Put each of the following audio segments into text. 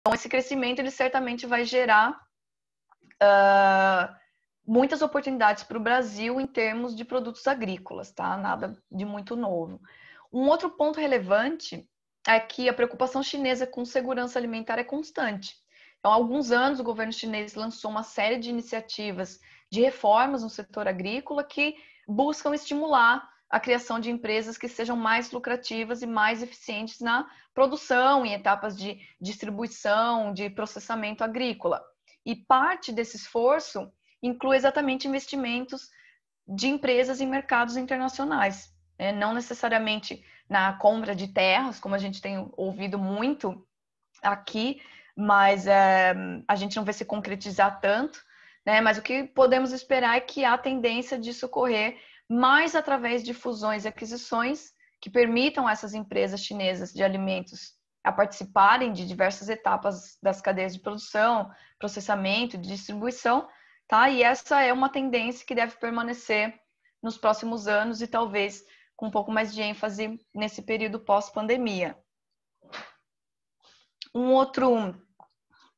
Então, esse crescimento, ele certamente vai gerar muitas oportunidades para o Brasil em termos de produtos agrícolas, tá? Nada de muito novo. Um outro ponto relevante é que a preocupação chinesa com segurança alimentar é constante. Então, há alguns anos, o governo chinês lançou uma série de iniciativas de reformas no setor agrícola que buscam estimular a criação de empresas que sejam mais lucrativas e mais eficientes na produção, em etapas de distribuição, de processamento agrícola. E parte desse esforço inclui exatamente investimentos de empresas em mercados internacionais, né? Não necessariamente na compra de terras, como a gente tem ouvido muito aqui, mas a gente não vê se concretizar tanto, né? Mas o que podemos esperar é que há tendência disso ocorrer mais através de fusões e aquisições que permitam essas empresas chinesas de alimentos a participarem de diversas etapas das cadeias de produção, processamento e distribuição, tá? E essa é uma tendência que deve permanecer nos próximos anos e talvez com um pouco mais de ênfase nesse período pós-pandemia. Um outro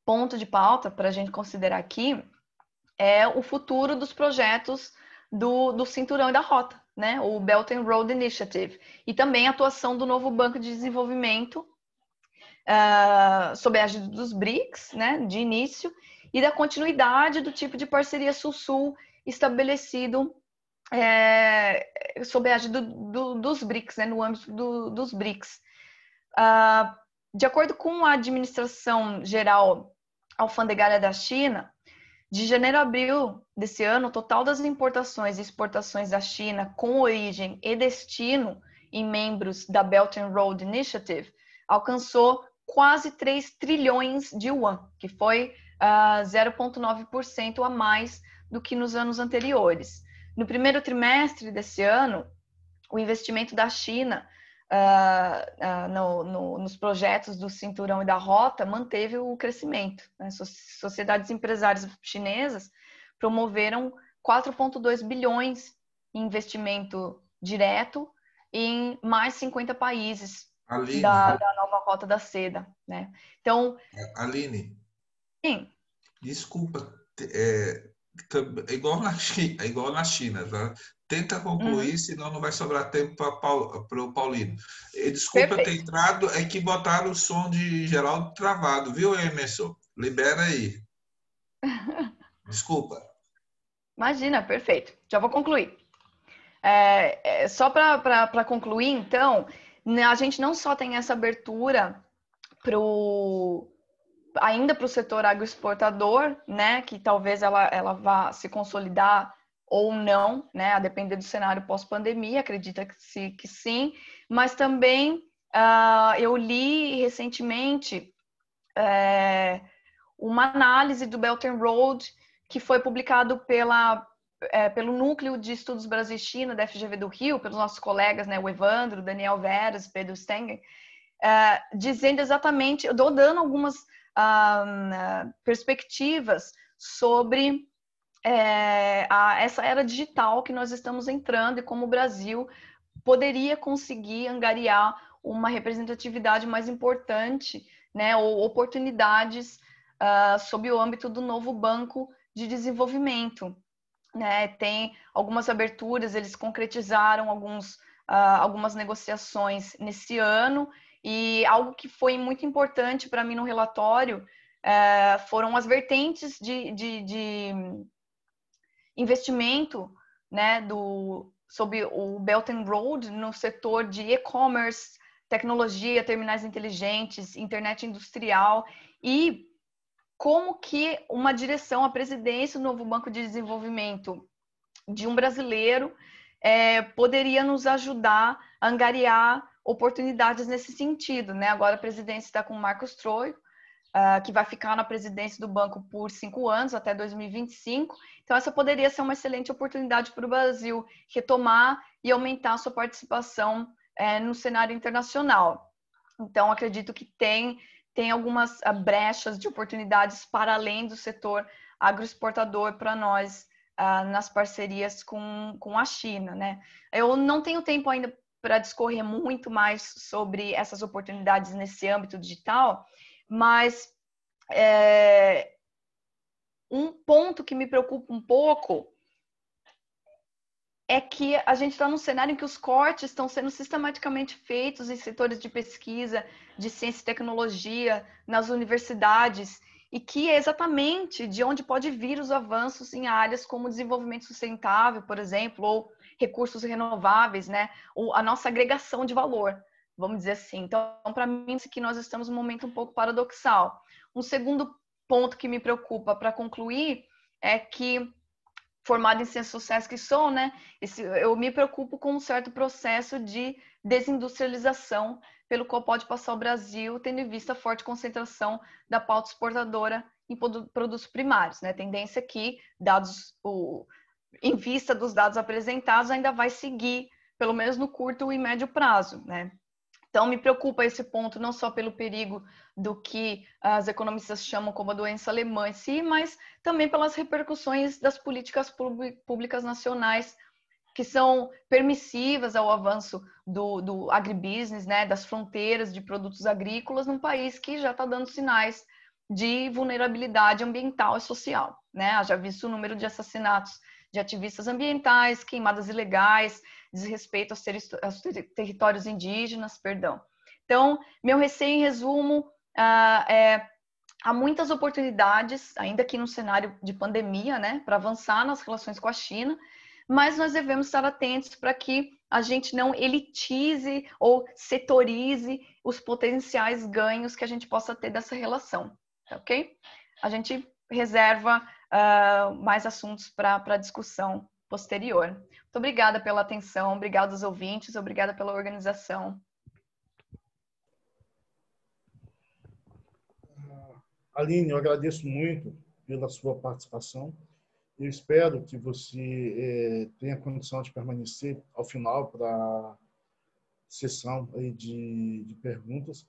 ponto de pauta para a gente considerar aqui é o futuro dos projetos do Cinturão e da Rota, né? O Belt and Road Initiative, e também a atuação do novo Banco de Desenvolvimento sob a égide dos BRICS, né, de início, e da continuidade do tipo de parceria Sul-Sul estabelecido sob a égide dos BRICS, né, no âmbito dos BRICS. De acordo com a Administração Geral Alfandegária da China, de janeiro a abril desse ano, o total das importações e exportações da China com origem e destino em membros da Belt and Road Initiative alcançou quase 3 trilhões de yuan, que foi 0,9% a mais do que nos anos anteriores. No primeiro trimestre desse ano, o investimento da China nos projetos do Cinturão e da Rota manteve o crescimento, né? Sociedades empresárias chinesas promoveram 4,2 bilhões em investimento direto em mais 50 países da nova Rota da Seda, né? Então, Aline, sim. Desculpa, é igual na China, tá? Tenta concluir, senão não vai sobrar tempo para o Paulino. Desculpa ter entrado, é que botaram o som de Geraldo travado, viu, Emerson? Libera aí. Desculpa. Imagina, perfeito. Já vou concluir. Só para concluir, então, a gente não só tem essa abertura ainda para o setor agroexportador, né, que talvez ela vá se consolidar ou não, né, a depender do cenário pós-pandemia, acredita que sim, mas também eu li recentemente uma análise do Belt and Road que foi publicado pelo Núcleo de Estudos Brasil e China da FGV do Rio, pelos nossos colegas, né, o Evandro, Daniel Veras, Pedro Stenger, dizendo exatamente, dando algumas perspectivas sobre essa era digital que nós estamos entrando e como o Brasil poderia conseguir angariar uma representatividade mais importante, né, ou oportunidades sob o âmbito do novo Banco de Desenvolvimento, né? Tem algumas aberturas, eles concretizaram algumas negociações nesse ano, e algo que foi muito importante para mim no relatório foram as vertentes de investimento, né, sob o Belt and Road no setor de e-commerce, tecnologia, terminais inteligentes, internet industrial, e como que uma direção, a presidência do novo Banco de Desenvolvimento de um brasileiro poderia nos ajudar a angariar oportunidades nesse sentido, né? Agora a presidência está com o Marcos Troio, que vai ficar na presidência do banco por 5 anos, até 2025. Então, essa poderia ser uma excelente oportunidade para o Brasil retomar e aumentar a sua participação no cenário internacional. Então, acredito que tem algumas brechas de oportunidades para além do setor agroexportador para nós nas parcerias com a China, né? Eu não tenho tempo ainda para discorrer muito mais sobre essas oportunidades nesse âmbito digital, mas Um ponto que me preocupa um pouco é que a gente está num cenário em que os cortes estão sendo sistematicamente feitos em setores de pesquisa, de ciência e tecnologia, nas universidades, e que é exatamente de onde pode vir os avanços em áreas como desenvolvimento sustentável, por exemplo, ou recursos renováveis, né? Ou a nossa agregação de valor, vamos dizer assim. Então, para mim, isso que nós estamos num momento um pouco paradoxal. Um segundo ponto que me preocupa, para concluir, é que formada em ciências sociais que sou, né? Eu me preocupo com um certo processo de desindustrialização pelo qual pode passar o Brasil, tendo em vista a forte concentração da pauta exportadora em produtos primários, né? Tendência que, em vista dos dados apresentados, ainda vai seguir, pelo menos no curto e médio prazo, né? Então, me preocupa esse ponto, não só pelo perigo do que as economistas chamam como a doença alemã em si, mas também pelas repercussões das políticas públicas nacionais que são permissivas ao avanço do agribusiness, né, das fronteiras de produtos agrícolas num país que já está dando sinais de vulnerabilidade ambiental e social, né? Já visto o número de assassinatos de ativistas ambientais, queimadas ilegais, desrespeito aos territórios indígenas, perdão. Então, meu receio, em resumo, há muitas oportunidades, ainda que no cenário de pandemia, né, para avançar nas relações com a China, mas nós devemos estar atentos para que a gente não elitize ou setorize os potenciais ganhos que a gente possa ter dessa relação, ok? A gente reserva mais assuntos para discussão posterior. Muito obrigada pela atenção, obrigada aos ouvintes, obrigada pela organização. Aline, eu agradeço muito pela sua participação. Eu espero que você tenha condição de permanecer ao final para a sessão aí de perguntas.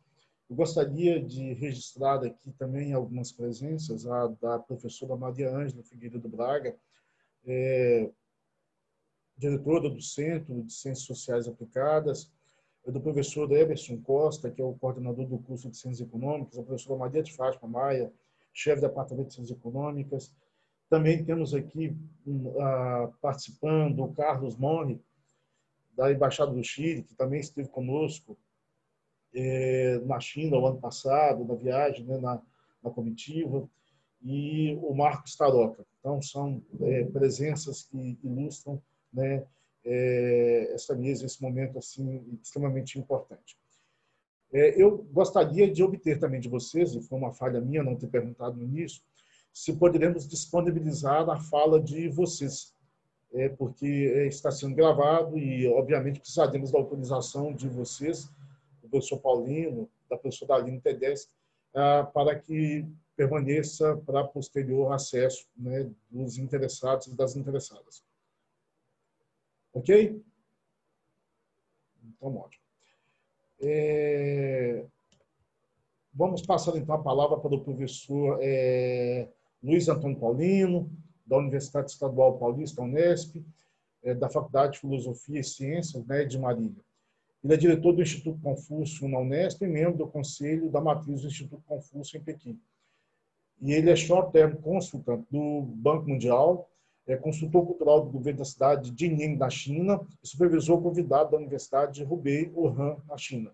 Eu gostaria de registrar aqui também algumas presenças, a da professora Maria Ângela Figueiredo Braga, diretora do Centro de Ciências Sociais Aplicadas, do professor Emerson Costa, que é o coordenador do curso de Ciências Econômicas, a professora Maria de Fátima Maia, chefe do Departamento de Ciências Econômicas. Também temos aqui participando o Carlos Monri, da Embaixada do Chile, que também esteve conosco na China o ano passado, na viagem, né, na comitiva, e o Marcos Taroca. Então, são presenças que ilustram, né, essa mesa, esse momento assim, extremamente importante. Eu gostaria de obter também de vocês, e foi uma falha minha não ter perguntado no início, se poderemos disponibilizar a fala de vocês, porque está sendo gravado e, obviamente, precisaremos da autorização de vocês, do professor Paulino, da professora Aline Tedeschi, para que permaneça para posterior acesso, né, dos interessados e das interessadas. Ok? Então, ótimo. Vamos passar, então, a palavra para o professor Luiz Antônio Paulino, da Universidade Estadual Paulista, Unesp, da Faculdade de Filosofia e Ciências, né, de Marília. Ele é diretor do Instituto Confúcio na Unesp e membro do Conselho da Matriz do Instituto Confúcio em Pequim. E ele é short-term consultant do Banco Mundial, consultor cultural do governo da cidade de Jining, na China, e supervisor convidado da Universidade de Hubei, Wuhan, na China.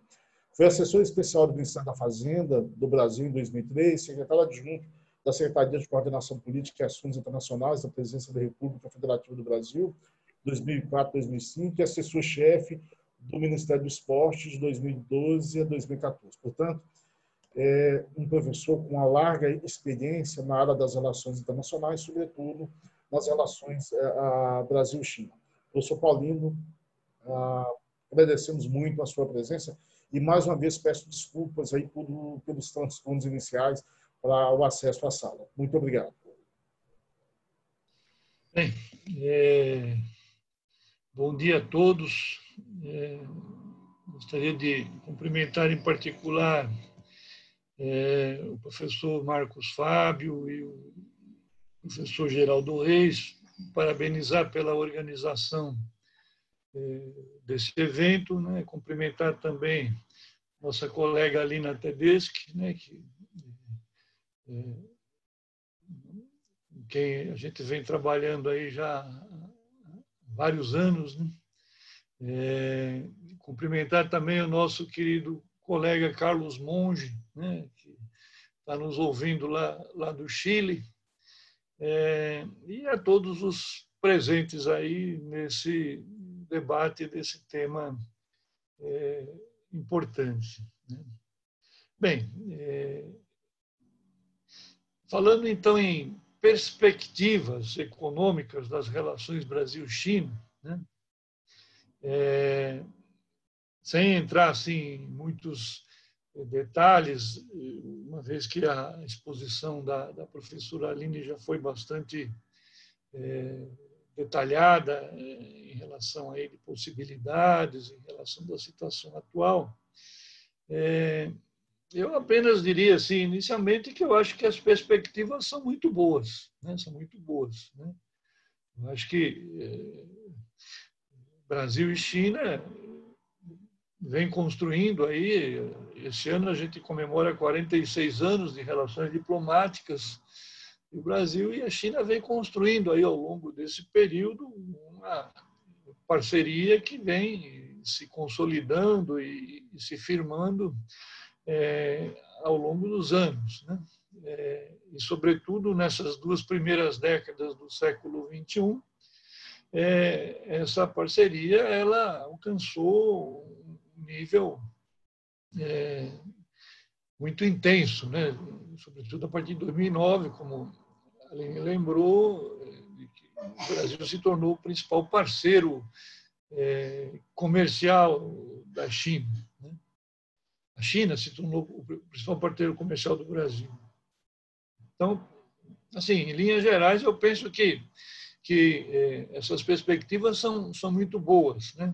Foi assessor especial do Ministério da Fazenda do Brasil em 2003, secretário adjunto da Secretaria de Coordenação Política e Assuntos Internacionais da Presidência da República Federativa do Brasil, 2004-2005, e assessor-chefe do Ministério do Esporte de 2012 a 2014. Portanto, é um professor com uma larga experiência na área das relações internacionais, sobretudo nas relações Brasil-China. Professor Paulino, agradecemos muito a sua presença e, mais uma vez, peço desculpas aí pelos transtornos iniciais para o acesso à sala. Muito obrigado. Bem, bom dia a todos. Gostaria de cumprimentar em particular o professor Marcos Fábio e o professor Geraldo Reis, parabenizar pela organização desse evento, né? Cumprimentar também nossa colega Alina Tedeschi, né, que quem a gente vem trabalhando aí já há vários anos, né? Cumprimentar também o nosso querido colega Carlos Monge, né, que está nos ouvindo lá do Chile, e a todos os presentes aí nesse debate desse tema importante, né? Bem, falando então em perspectivas econômicas das relações Brasil-China, né? Sem entrar assim, em muitos detalhes, uma vez que a exposição da professora Aline já foi bastante detalhada em relação a possibilidades, em relação da situação atual, eu apenas diria assim, inicialmente, que eu acho que as perspectivas são muito boas, né? São muito boas, né? Eu acho que Brasil e China vem construindo aí, esse ano a gente comemora 46 anos de relações diplomáticas, e o Brasil e a China vem construindo aí ao longo desse período uma parceria que vem se consolidando e se firmando ao longo dos anos, né? E sobretudo nessas 2 primeiras décadas do século XXI, essa parceria ela alcançou um nível muito intenso, né? Sobretudo a partir de 2009, como a Aline lembrou, o Brasil se tornou o principal parceiro comercial da China, né? A China se tornou o principal parceiro comercial do Brasil. Então, assim, em linhas gerais, eu penso que essas perspectivas são muito boas, né?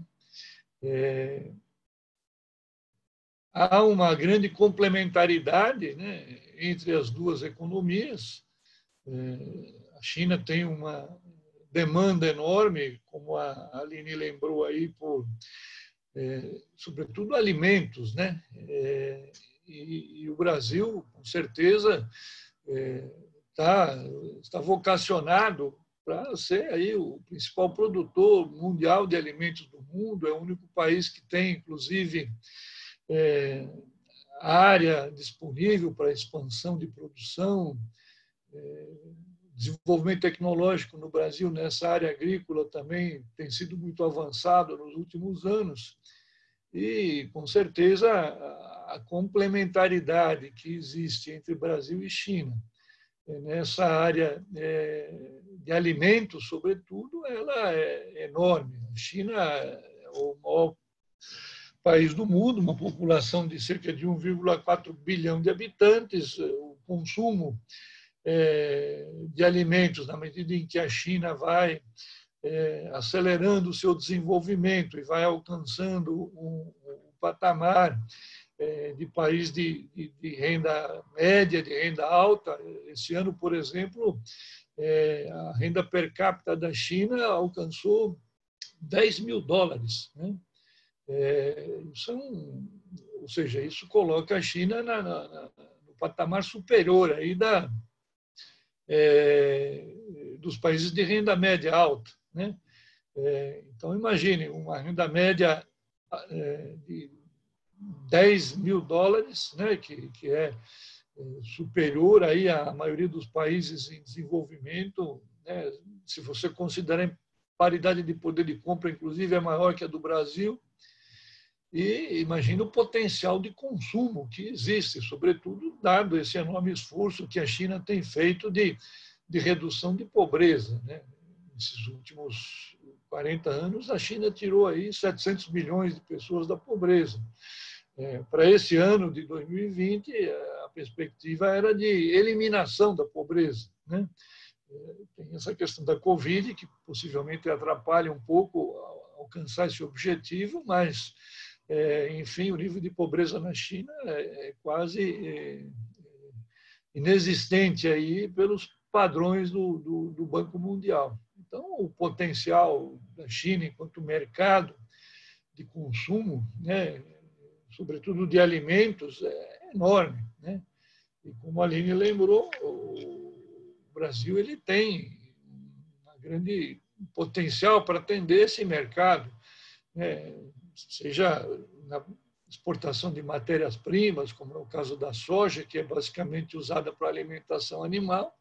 Há uma grande complementaridade, né, entre as duas economias. A China tem uma demanda enorme, como a Aline lembrou aí, por sobretudo alimentos, né? E o Brasil, com certeza, está vocacionado para ser aí o principal produtor mundial de alimentos do mundo. É o único país que tem, inclusive, área disponível para expansão de produção, desenvolvimento tecnológico no Brasil nessa área agrícola também tem sido muito avançado nos últimos anos, e com certeza a complementaridade que existe entre Brasil e China nessa área de alimentos, sobretudo, ela é enorme. A China é o maior país do mundo, uma população de cerca de 1,4 bilhão de habitantes. O consumo de alimentos, na medida em que a China vai acelerando o seu desenvolvimento e vai alcançando um patamar de país de renda média, de renda alta. Esse ano, por exemplo, a renda per capita da China alcançou $10 mil, né? Ou seja, isso coloca a China no patamar superior aí dos países de renda média alta, né? Então, imagine uma renda média de $10 mil, né? que é superior aí à maioria dos países em desenvolvimento, né? Se você considerar em paridade de poder de compra, inclusive, é maior que a do Brasil. E imagina o potencial de consumo que existe, sobretudo dado esse enorme esforço que a China tem feito de redução de pobreza, né? Nesses últimos 40 anos, a China tirou aí 700 milhões de pessoas da pobreza. Para esse ano de 2020, a perspectiva era de eliminação da pobreza, né? Tem essa questão da Covid, que possivelmente atrapalha um pouco alcançar esse objetivo, mas enfim, o nível de pobreza na China é quase inexistente aí pelos padrões do Banco Mundial. Então, o potencial da China enquanto mercado de consumo, né, sobretudo de alimentos, é enorme, né? E como a Aline lembrou, o Brasil ele tem um grande potencial para atender esse mercado, né? Seja na exportação de matérias-primas, como é o caso da soja, que é basicamente usada para alimentação animal,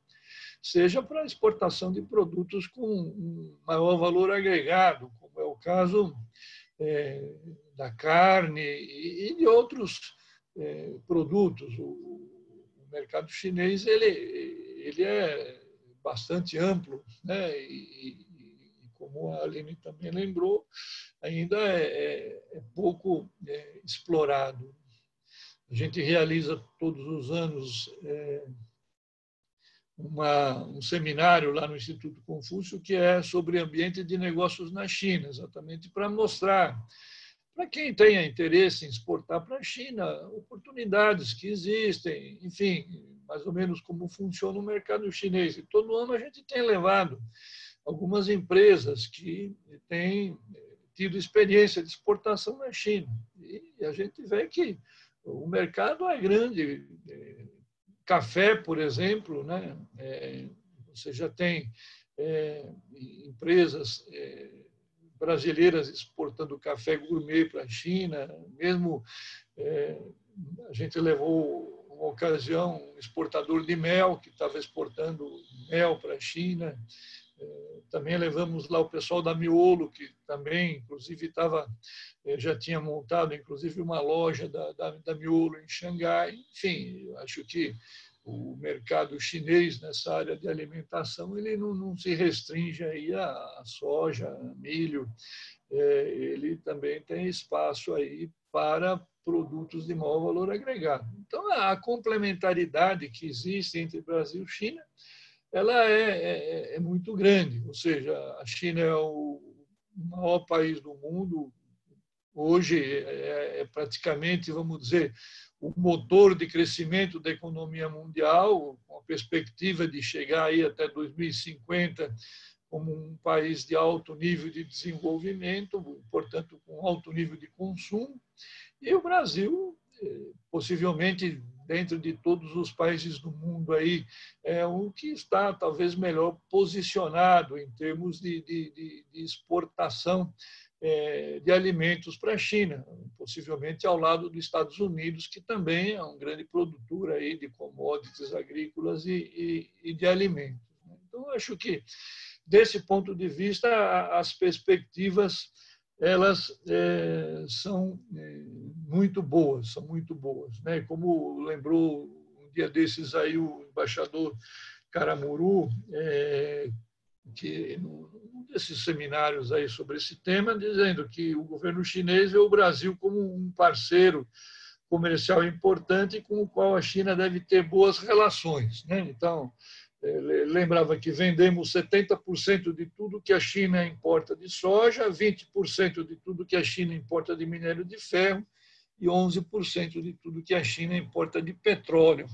seja para a exportação de produtos com um maior valor agregado, como é o caso da carne e de outros produtos. O mercado chinês ele é bastante amplo, né? E como a Aline também lembrou, ainda é pouco explorado. A gente realiza todos os anos um seminário lá no Instituto Confúcio que é sobre ambiente de negócios na China, exatamente para mostrar para quem tenha interesse em exportar para a China oportunidades que existem, enfim, mais ou menos como funciona o mercado chinês. E todo ano a gente tem levado algumas empresas que têm tido experiência de exportação na China. E a gente vê que o mercado é grande. Café, por exemplo, né? Você já tem empresas brasileiras exportando café gourmet para a China, mesmo a gente levou uma ocasião um exportador de mel que estava exportando mel para a China. Também levamos lá o pessoal da Miolo, que também, inclusive, já tinha montado, inclusive, uma loja da Miolo em Xangai. Enfim, acho que o mercado chinês nessa área de alimentação ele não se restringe aí a soja, a milho. Ele também tem espaço aí para produtos de maior valor agregado. Então, a complementaridade que existe entre Brasil e China ela é muito grande, ou seja, a China é o maior país do mundo, hoje é praticamente, vamos dizer, o motor de crescimento da economia mundial, com a perspectiva de chegar aí até 2050 como um país de alto nível de desenvolvimento, portanto, com alto nível de consumo, e o Brasil, possivelmente, dentro de todos os países do mundo aí, é o que está talvez melhor posicionado em termos de exportação de alimentos para a China, possivelmente ao lado dos Estados Unidos, que também é um grande produtor aí de commodities agrícolas e de alimentos. Então, acho que, desse ponto de vista, as perspectivas elas são muito boas, né? Como lembrou um dia desses aí o embaixador Caramuru, que num desses seminários aí sobre esse tema, dizendo que o governo chinês vê o Brasil como um parceiro comercial importante com o qual a China deve ter boas relações, né? Então, lembrava que vendemos 70% de tudo que a China importa de soja, 20% de tudo que a China importa de minério de ferro e 11% de tudo que a China importa de petróleo.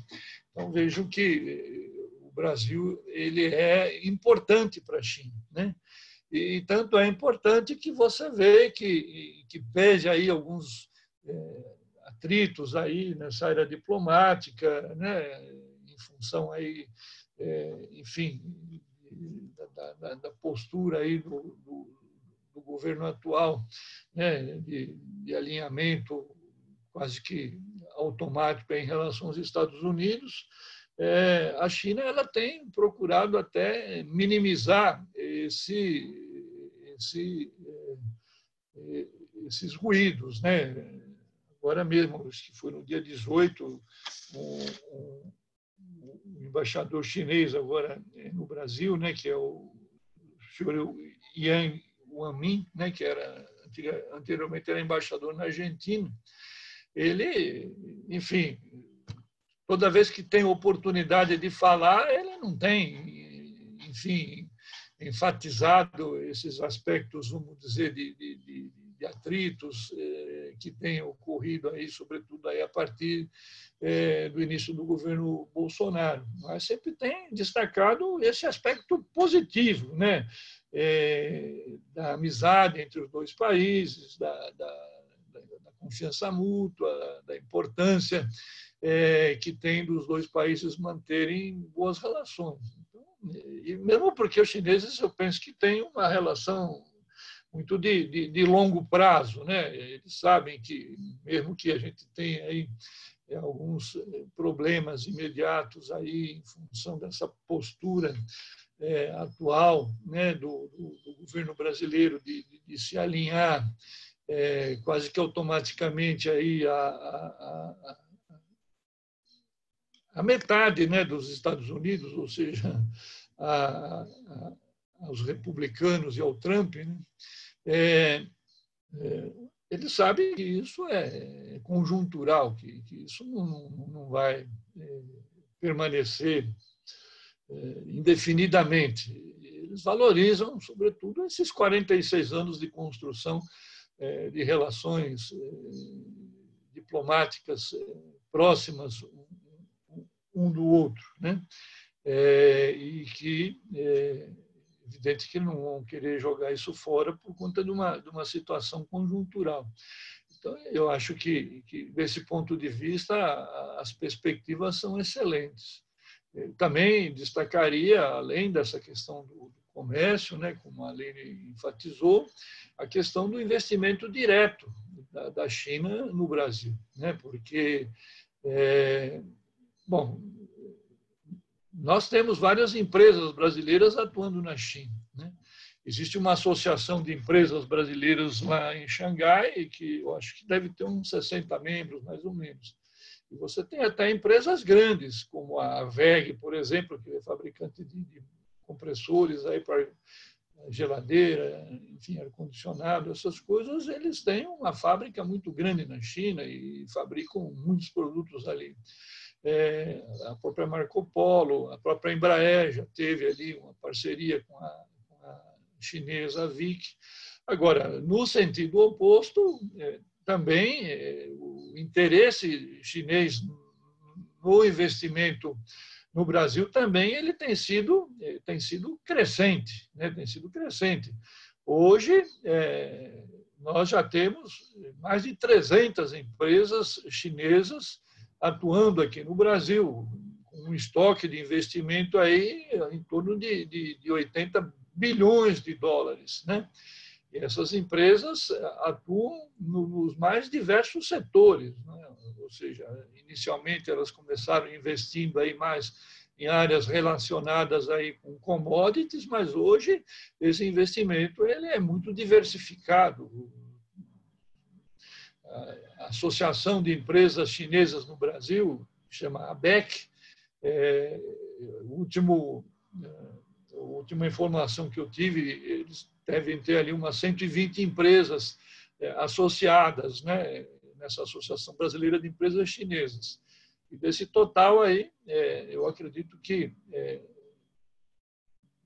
Então, vejam que o Brasil ele é importante para a China, né? E tanto é importante que você vê que pese aí alguns atritos aí nessa área diplomática, né? Em função aí enfim, da postura aí do governo atual, né, de alinhamento quase que automático em relação aos Estados Unidos, a China ela tem procurado até minimizar esses ruídos, né? Agora mesmo, acho que foi no dia 18, o embaixador chinês agora no Brasil, né, que é o senhor Yang Wanmin, né, que anteriormente era embaixador na Argentina, ele, enfim, toda vez que tem oportunidade de falar, ele não tem, enfim, enfatizado esses aspectos, vamos dizer, de atritos que têm ocorrido aí, sobretudo aí a partir do início do governo Bolsonaro. Mas sempre tem destacado esse aspecto positivo, né? Da amizade entre os dois países, da confiança mútua, da importância que tem dos dois países manterem boas relações. Então, e mesmo porque os chineses, eu penso que têm uma relação muito de longo prazo, né? Eles sabem que, mesmo que a gente tenha aí alguns problemas imediatos aí em função dessa postura atual, né, do governo brasileiro de se alinhar quase que automaticamente aí a metade, né, dos Estados Unidos, ou seja, aos republicanos e ao Trump, né? Eles sabem que isso é conjuntural, que isso não vai permanecer indefinidamente. Eles valorizam, sobretudo, esses 46 anos de construção de relações diplomáticas próximas um do outro, né? E que evidente que não vão querer jogar isso fora por conta de uma situação conjuntural. Então, eu acho que desse ponto de vista, as perspectivas são excelentes. Eu também destacaria, além dessa questão do comércio, né, como a Aline enfatizou, a questão do investimento direto da China no Brasil, né, porque, bom, nós temos várias empresas brasileiras atuando na China, né? Existe uma associação de empresas brasileiras lá em Xangai, que eu acho que deve ter uns 60 membros, mais ou menos. E você tem até empresas grandes, como a WEG, por exemplo, que é fabricante de compressores aí para geladeira, enfim, ar-condicionado, essas coisas. Eles têm uma fábrica muito grande na China e fabricam muitos produtos ali. A própria Marco Polo, a própria Embraer já teve ali uma parceria com a chinesa VIC. Agora, no sentido oposto, também o interesse chinês no investimento no Brasil também ele tem sido crescente, né? Tem sido crescente. Hoje, nós já temos mais de 300 empresas chinesas atuando aqui no Brasil, com um estoque de investimento aí em torno de 80 bilhões de dólares, né? E essas empresas atuam nos mais diversos setores, né? Ou seja, inicialmente elas começaram investindo aí mais em áreas relacionadas aí com commodities, mas hoje esse investimento ele é muito diversificado. A Associação de Empresas Chinesas no Brasil, chama ABEC, a última informação que eu tive, eles devem ter ali umas 120 empresas associadas, né, nessa Associação Brasileira de Empresas Chinesas. E desse total aí, eu acredito que,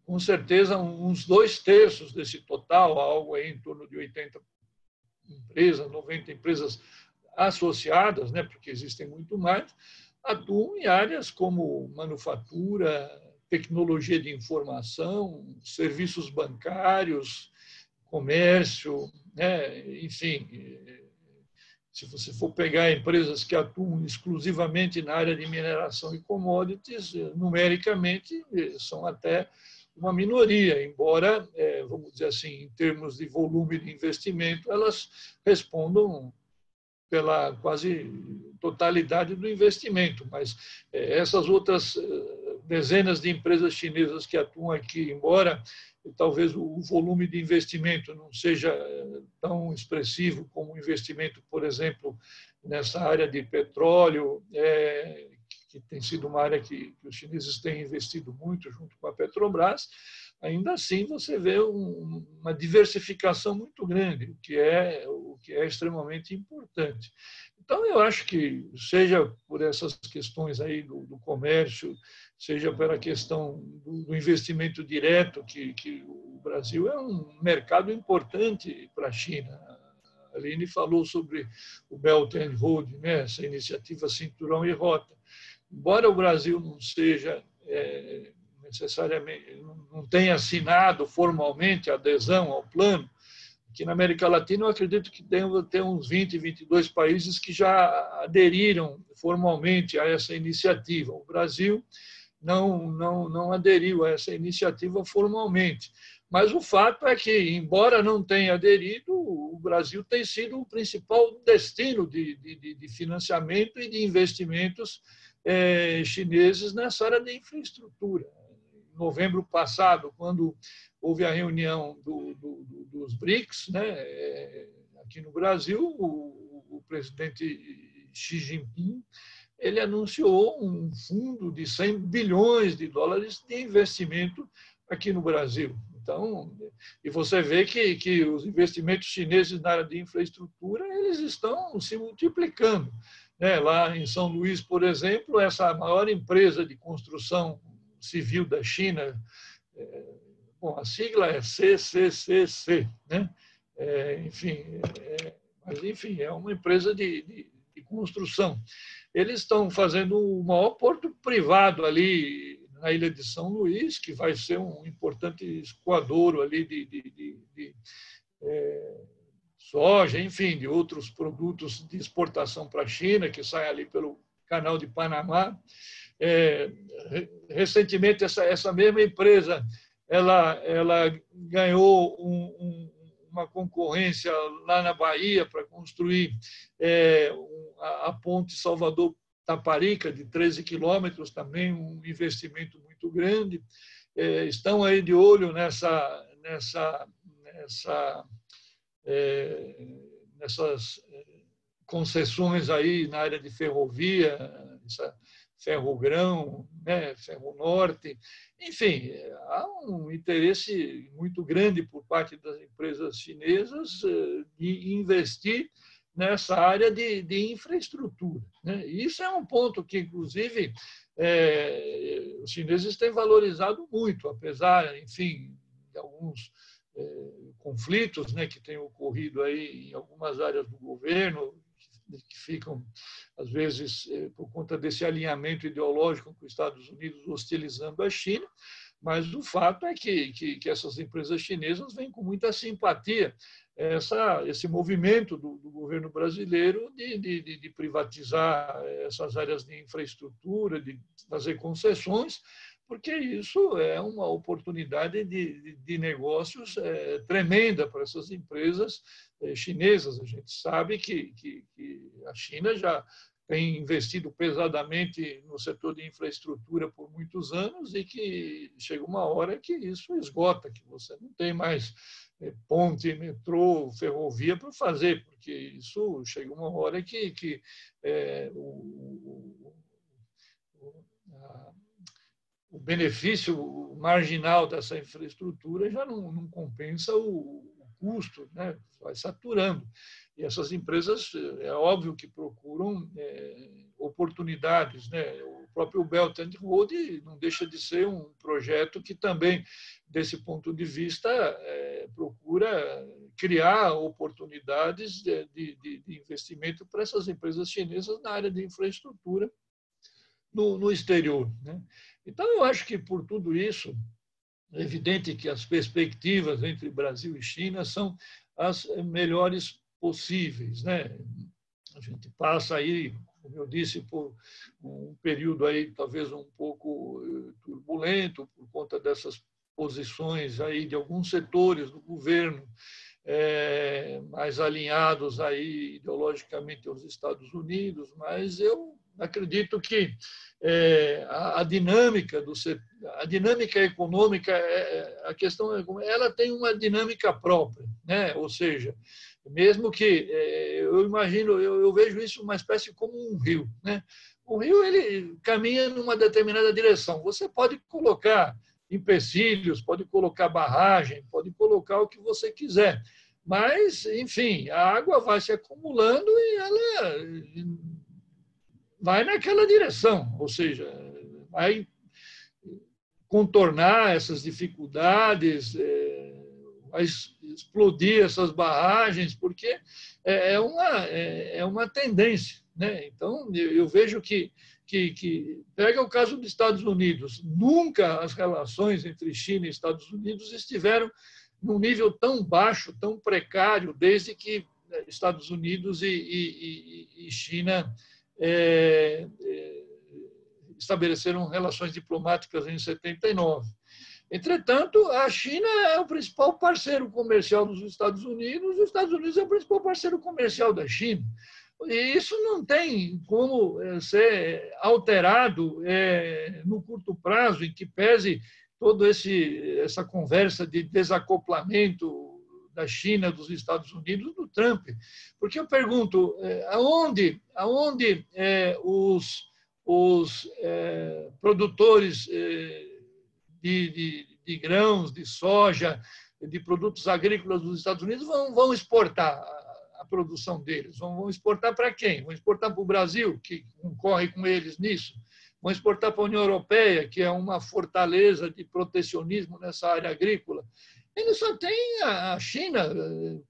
com certeza, uns 2/3 desse total, algo aí em torno de 80 empresas, 90 empresas associadas, né, porque existem muito mais, atuam em áreas como manufatura, tecnologia de informação, serviços bancários, comércio, né? Enfim, se você for pegar empresas que atuam exclusivamente na área de mineração e commodities, numericamente são até uma minoria, embora, vamos dizer assim, em termos de volume de investimento, elas respondam pela quase totalidade do investimento, mas essas outras dezenas de empresas chinesas que atuam aqui, embora talvez o volume de investimento não seja tão expressivo como o investimento, por exemplo, nessa área de petróleo, que tem sido uma área que os chineses têm investido muito junto com a Petrobras, ainda assim você vê uma diversificação muito grande, o que é extremamente importante. Então, eu acho que, seja por essas questões aí do comércio, seja pela questão do investimento direto, que o Brasil é um mercado importante para a China. A Aline falou sobre o Belt and Road, né? Essa iniciativa Cinturão e Rota. Embora o Brasil não seja necessariamente, não tenha assinado formalmente a adesão ao plano, Aqui na América Latina, eu acredito que tem uns 20, 22 países que já aderiram formalmente a essa iniciativa. O Brasil não aderiu a essa iniciativa formalmente. Mas o fato é que, embora não tenha aderido, o Brasil tem sido o principal destino de financiamento e de investimentos chineses nessa área de infraestrutura. Em novembro passado, quando houve a reunião dos BRICS, né, aqui no Brasil, o presidente Xi Jinping ele anunciou um fundo de 100 bilhões de dólares de investimento aqui no Brasil. Então, e você vê que os investimentos chineses na área de infraestrutura eles estão se multiplicando. Né? Lá em São Luís, por exemplo, essa maior empresa de construção civil da China, bom, a sigla é CCCC, né? Mas enfim, é uma empresa de construção. Eles estão fazendo o maior porto privado ali na ilha de São Luís, que vai ser um importante escoadouro ali de soja, enfim, de outros produtos de exportação para a China, que saem ali pelo Canal de Panamá. Recentemente, essa mesma empresa ela ganhou uma concorrência lá na Bahia para construir a ponte Salvador-Taparica, de 13 quilômetros, também um investimento muito grande. Estão aí de olho nessas concessões aí na área de ferrovia, Ferrogrão, né, Ferronorte. Enfim, há um interesse muito grande por parte das empresas chinesas de investir nessa área de infraestrutura. Né? E isso é um ponto que, inclusive, os chineses têm valorizado muito, apesar, enfim, de alguns conflitos, né, que têm ocorrido aí em algumas áreas do governo, que ficam, às vezes, por conta desse alinhamento ideológico com os Estados Unidos hostilizando a China, mas o fato é que essas empresas chinesas vêm com muita simpatia esse movimento do governo brasileiro de privatizar essas áreas de infraestrutura, de fazer concessões, porque isso é uma oportunidade de negócios tremenda para essas empresas chinesas. A gente sabe que a China já tem investido pesadamente no setor de infraestrutura por muitos anos e que chega uma hora que isso esgota, que você não tem mais ponte, metrô, ferrovia para fazer, porque isso chega uma hora que o benefício marginal dessa infraestrutura já não compensa o custo, né? Vai saturando. E essas empresas, é óbvio que procuram oportunidades. Né? O próprio Belt and Road não deixa de ser um projeto que também, desse ponto de vista, procura criar oportunidades de investimento para essas empresas chinesas na área de infraestrutura no exterior. Né? Então, eu acho que, por tudo isso, é evidente que as perspectivas entre Brasil e China são as melhores possíveis. Né? A gente passa aí, como eu disse, por um período aí talvez um pouco turbulento por conta dessas posições aí de alguns setores do governo mais alinhados aí ideologicamente aos Estados Unidos, mas eu acredito que a dinâmica econômica, a questão ela tem uma dinâmica própria, né? Ou seja, mesmo que eu imagino, eu vejo isso uma espécie como um rio, né? O rio ele caminha numa determinada direção. Você pode colocar empecilhos, pode colocar barragem, pode colocar o que você quiser, mas enfim, a água vai se acumulando e ela vai naquela direção, ou seja, vai contornar essas dificuldades, vai explodir essas barragens, porque é uma tendência. Né? Então, eu vejo que pega o caso dos Estados Unidos, nunca as relações entre China e Estados Unidos estiveram num nível tão baixo, tão precário, desde que Estados Unidos e China estabeleceram relações diplomáticas em 79. Entretanto, a China é o principal parceiro comercial dos Estados Unidos e os Estados Unidos é o principal parceiro comercial da China. E isso não tem como ser alterado no curto prazo, em que pese toda essa conversa de desacoplamento da China, dos Estados Unidos, do Trump. Porque eu pergunto, aonde os produtores de grãos, de soja, de produtos agrícolas dos Estados Unidos vão exportar a produção deles? Vão exportar para quem? Vão exportar para o Brasil, que concorre com eles nisso? Vão exportar para a União Europeia, que é uma fortaleza de protecionismo nessa área agrícola? Ele só tem a China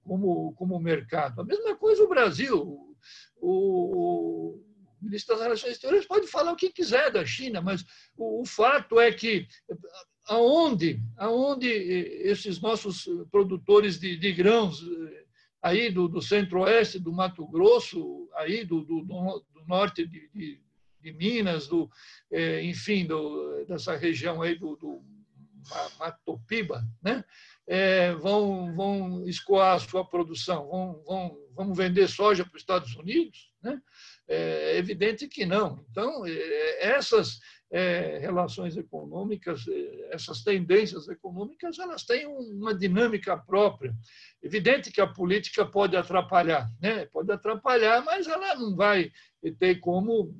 como mercado. A mesma coisa o Brasil. O ministro das Relações Exteriores pode falar o que quiser da China, mas o fato é que aonde esses nossos produtores de grãos aí do centro-oeste, do Mato Grosso, aí do norte de Minas, enfim, dessa região aí do Matopiba, né? Vão escoar a sua produção, vão vender soja para os Estados Unidos, né? É evidente que não. Então, essas relações econômicas, essas tendências econômicas, elas têm uma dinâmica própria. Evidente que a política pode atrapalhar, né? Pode atrapalhar, mas ela não vai ter como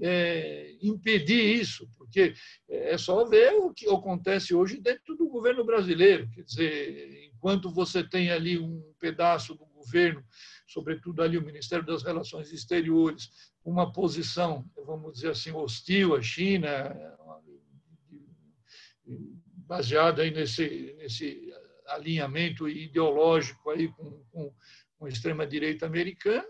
impedir isso, porque é só ver o que acontece hoje dentro do governo brasileiro. Quer dizer, enquanto você tem ali um pedaço do governo, sobretudo ali o Ministério das Relações Exteriores, uma posição, vamos dizer assim, hostil à China, baseada aí nesse alinhamento ideológico aí com a extrema-direita americana,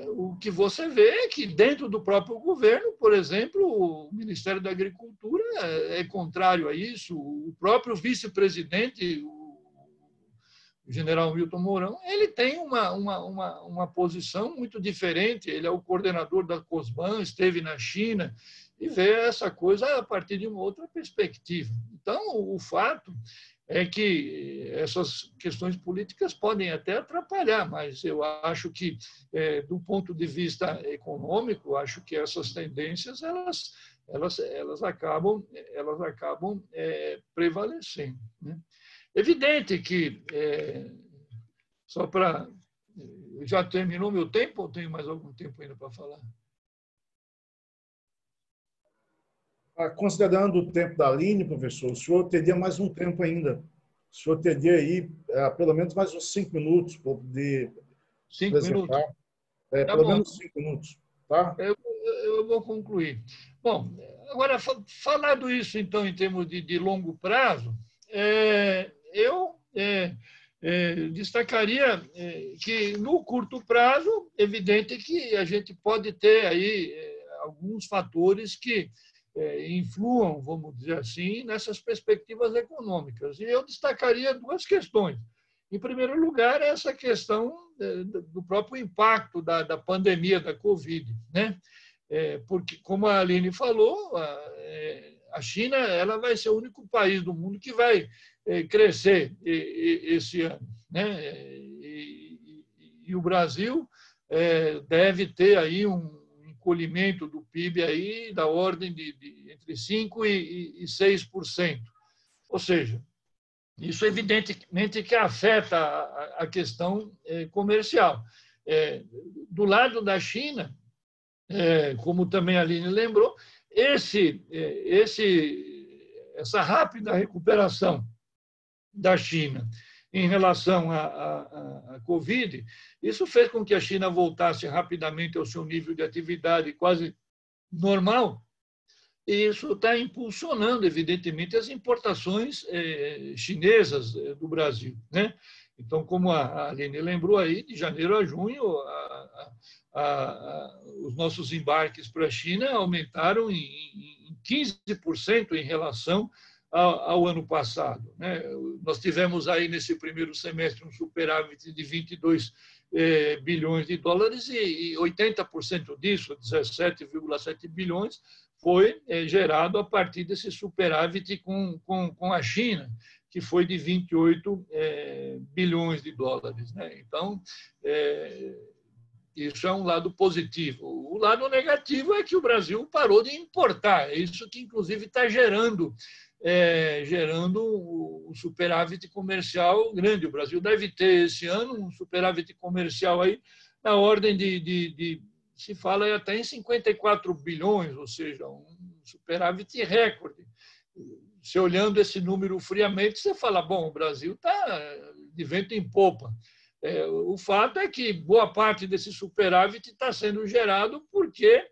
o que você vê é que dentro do próprio governo, por exemplo, o Ministério da Agricultura é contrário a isso, o próprio vice-presidente, o general Milton Mourão, ele tem uma posição muito diferente, ele é o coordenador da COSBAN, esteve na China, e vê essa coisa a partir de uma outra perspectiva. Então, o fato é que essas questões políticas podem até atrapalhar, mas eu acho que, do ponto de vista econômico, acho que essas tendências elas acabam prevalecendo, né? Evidente que, só para... Já terminou meu tempo ou tenho mais algum tempo ainda para falar? Considerando o tempo da Aline, professor, o senhor teria mais um tempo ainda. O senhor teria aí pelo menos mais uns 5 minutos para poder 5 apresentar. minutos? Tá pelo bom. menos 5 minutos. Tá? Eu vou concluir. Bom, agora, falado isso, então, em termos de longo prazo, eu destacaria que, no curto prazo, evidente que a gente pode ter aí alguns fatores que influam, vamos dizer assim, nessas perspectivas econômicas. E eu destacaria 2 questões. Em primeiro lugar, essa questão do próprio impacto da pandemia da Covid, né? Porque, como a Aline falou, a China ela vai ser o único país do mundo que vai crescer esse ano, né? E o Brasil deve ter aí um encolhimento do PIB aí da ordem de entre 5% e 6%. Ou seja, isso evidentemente que afeta a questão comercial. Do lado da China, como também a Aline lembrou, essa rápida recuperação da China em relação à Covid, isso fez com que a China voltasse rapidamente ao seu nível de atividade quase normal, e isso está impulsionando, evidentemente, as importações chinesas do Brasil, né? Então, como a Aline lembrou aí, de janeiro a junho, os nossos embarques para a China aumentaram em 15% em relação ao ano passado, né? Nós tivemos aí nesse primeiro semestre um superávit de 22 bilhões de dólares e 80% disso, 17,7 bilhões, foi gerado a partir desse superávit com a China, que foi de 28 bilhões de dólares, né? Então, isso é um lado positivo. O lado negativo é que o Brasil parou de importar. É isso que, inclusive, está gerando um superávit comercial grande. O Brasil deve ter, esse ano, um superávit comercial aí na ordem se fala até em 54 bilhões, ou seja, um superávit recorde. Se olhando esse número friamente, você fala, bom, o Brasil está de vento em popa. O fato é que boa parte desse superávit está sendo gerado porque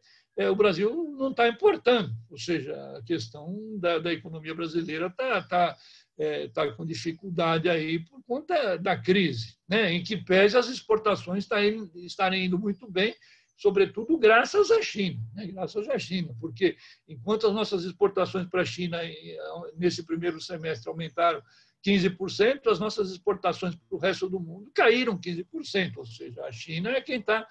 o Brasil não está importando, ou seja, a questão da economia brasileira está com dificuldade aí por conta da crise, né? Em que pese as exportações estarem indo muito bem, sobretudo graças à China, né? Graças à China, porque enquanto as nossas exportações para a China nesse primeiro semestre aumentaram 15%, as nossas exportações para o resto do mundo caíram 15%, ou seja, a China é quem está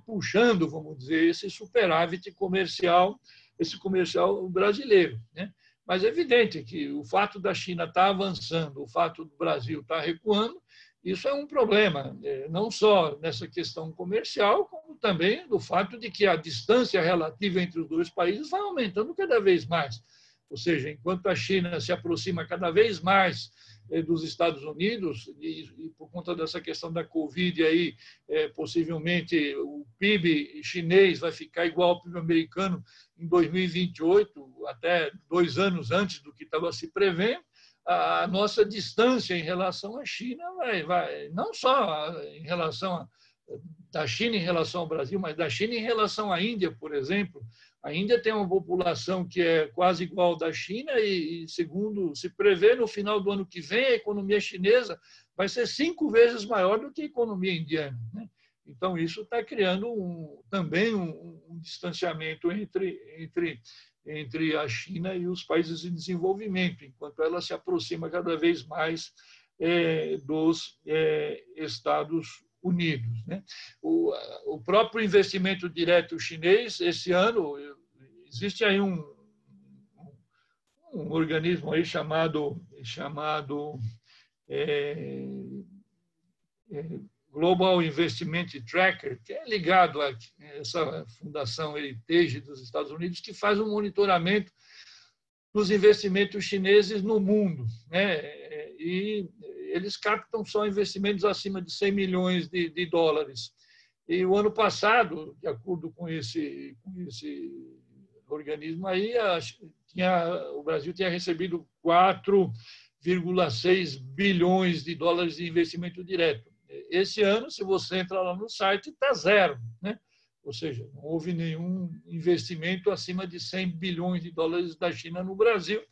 puxando, vamos dizer, esse superávit comercial, esse comercial brasileiro, né? Mas é evidente que o fato da China estar avançando, o fato do Brasil estar recuando, isso é um problema, não só nessa questão comercial, como também do fato de que a distância relativa entre os dois países vai aumentando cada vez mais. Ou seja, enquanto a China se aproxima cada vez mais dos Estados Unidos, e por conta dessa questão da Covid, aí, possivelmente o PIB chinês vai ficar igual ao PIB americano em 2028, até 2 anos antes do que estava se prevendo, a nossa distância em relação à China vai não só em relação da China em relação ao Brasil, mas da China em relação à Índia, por exemplo. A Índia tem uma população que é quase igual à da China e, segundo se prevê, no final do ano que vem, a economia chinesa vai ser 5 vezes maior do que a economia indiana, né? Então, isso está criando também um distanciamento entre a China e os países em desenvolvimento, enquanto ela se aproxima cada vez mais dos Estados Unidos, né? O próprio investimento direto chinês, esse ano, existe aí um organismo aí chamado Global Investment Tracker, que é ligado a essa fundação Heritage dos Estados Unidos, que faz um monitoramento dos investimentos chineses no mundo, né? E eles captam só investimentos acima de 100 milhões de dólares. E o ano passado, de acordo com esse organismo aí, o Brasil tinha recebido 4,6 bilhões de dólares de investimento direto. Esse ano, se você entrar lá no site, está zero, né? Ou seja, não houve nenhum investimento acima de 100 bilhões de dólares da China no Brasil,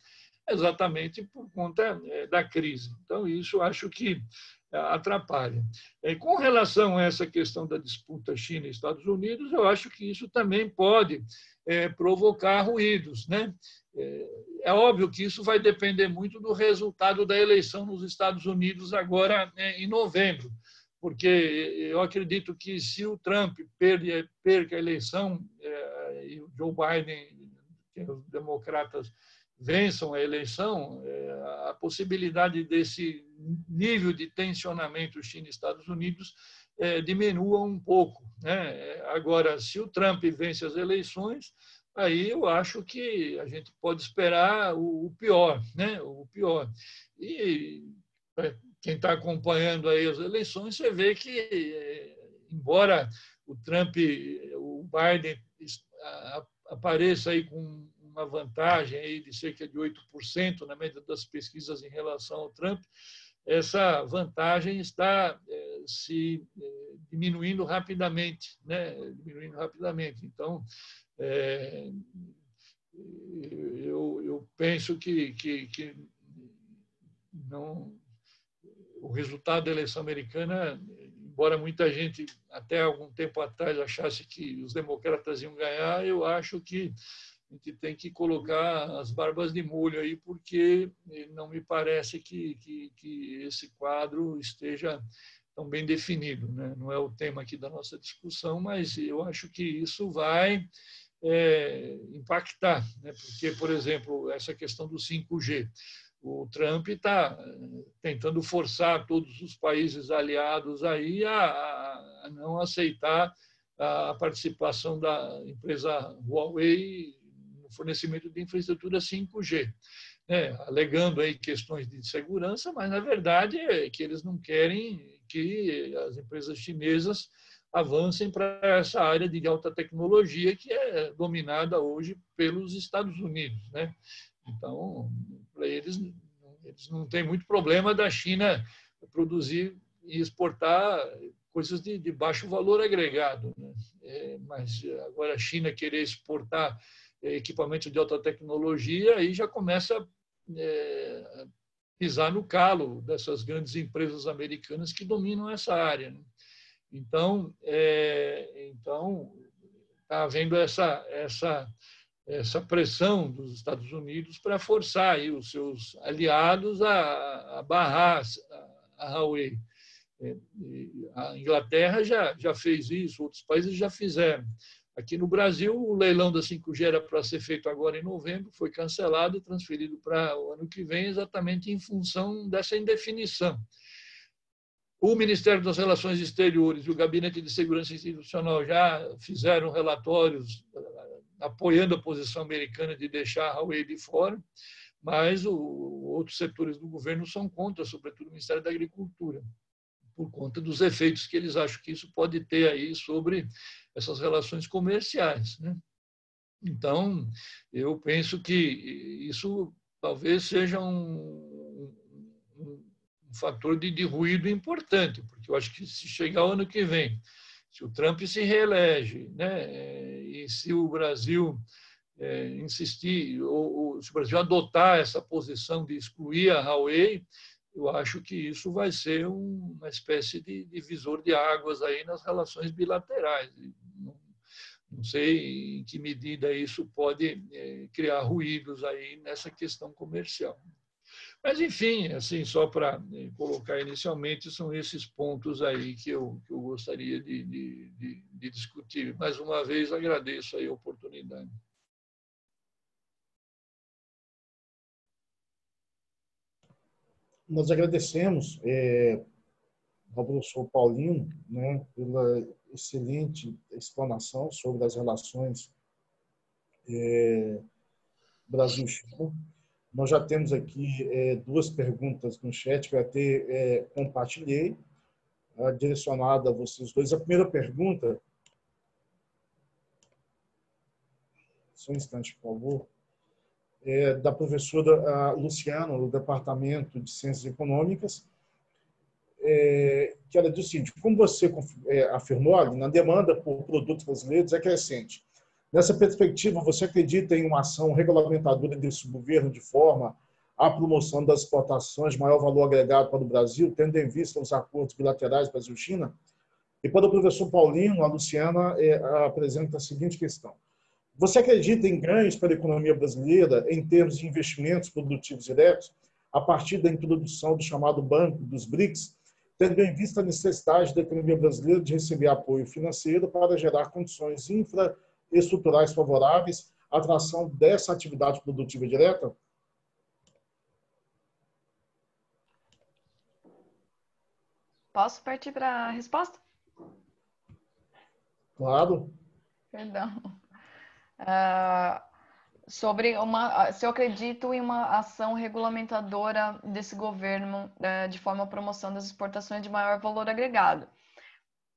exatamente por conta da crise. Então, isso acho que atrapalha. Com relação a essa questão da disputa China e Estados Unidos, eu acho que isso também pode provocar ruídos, né? É óbvio que isso vai depender muito do resultado da eleição nos Estados Unidos agora em novembro, porque eu acredito que se o Trump perca a eleição e o Joe Biden, os democratas, vençam a eleição, a possibilidade desse nível de tensionamento China e Estados Unidos diminua um pouco, né? Agora, se o Trump vence as eleições, aí eu acho que a gente pode esperar o pior, né? O pior. E quem está acompanhando aí as eleições, você vê que, embora o Biden apareça aí com uma vantagem aí de cerca de 8% na média das pesquisas em relação ao Trump, essa vantagem está se diminuindo rapidamente, né? Diminuindo rapidamente. Então, eu penso que não, o resultado da eleição americana, embora muita gente até algum tempo atrás achasse que os democratas iam ganhar, eu acho que gente tem que colocar as barbas de molho aí, porque não me parece que esse quadro esteja tão bem definido, né? Não é o tema aqui da nossa discussão, mas eu acho que isso vai impactar, né? Porque, por exemplo, essa questão do 5G, o Trump está tentando forçar todos os países aliados aí a não aceitar a participação da empresa Huawei no fornecimento de infraestrutura 5G, né? Alegando aí questões de segurança, mas na verdade é que eles não querem que as empresas chinesas avancem para essa área de alta tecnologia que é dominada hoje pelos Estados Unidos, né? Então, para eles não tem muito problema da China produzir e exportar coisas de baixo valor agregado, né? Mas agora a China querer exportar equipamentos de alta tecnologia, aí já começa a pisar no calo dessas grandes empresas americanas que dominam essa área, né? Então está havendo essa pressão dos Estados Unidos para forçar aí os seus aliados a barrar a Huawei. A Inglaterra já fez isso, outros países já fizeram. Aqui no Brasil, o leilão da 5G era para ser feito agora em novembro, foi cancelado e transferido para o ano que vem, exatamente em função dessa indefinição. O Ministério das Relações Exteriores e o Gabinete de Segurança Institucional já fizeram relatórios apoiando a posição americana de deixar a Huawei de fora, mas outros setores do governo são contra, sobretudo o Ministério da Agricultura, por conta dos efeitos que eles acham que isso pode ter aí sobre essas relações comerciais, né? Então, eu penso que isso talvez seja um fator de ruído importante, porque eu acho que se chegar o ano que vem, se o Trump se reelege, né, e se o Brasil insistir, ou se o Brasil adotar essa posição de excluir a Huawei, eu acho que isso vai ser uma espécie de divisor de águas aí nas relações bilaterais. Não sei em que medida isso pode criar ruídos aí nessa questão comercial. Mas, enfim, assim, só para colocar inicialmente, são esses pontos aí que eu gostaria de discutir. Mais uma vez, agradeço aí a oportunidade. Nós agradecemos ao professor Paulino, né, pela excelente explanação sobre as relações Brasil-China. Nós já temos aqui duas perguntas no chat que eu até compartilhei, direcionada a vocês dois. A primeira pergunta, só um instante, por favor, é da professora Luciana, do Departamento de Ciências Econômicas, que ela diz o seguinte: como você afirmou, a demanda por produtos brasileiros é crescente. Nessa perspectiva, você acredita em uma ação regulamentadora desse governo de forma à promoção das exportações de maior valor agregado para o Brasil, tendo em vista os acordos bilaterais Brasil-China? E para o professor Paulino, a Luciana apresenta a seguinte questão: você acredita em ganhos para a economia brasileira em termos de investimentos produtivos diretos a partir da introdução do chamado Banco dos BRICS, tendo em vista a necessidade da economia brasileira de receber apoio financeiro para gerar condições infraestruturais favoráveis à atração dessa atividade produtiva direta? Posso partir para a resposta? Claro. Perdão. Se eu acredito em uma ação regulamentadora desse governo de forma à promoção das exportações de maior valor agregado.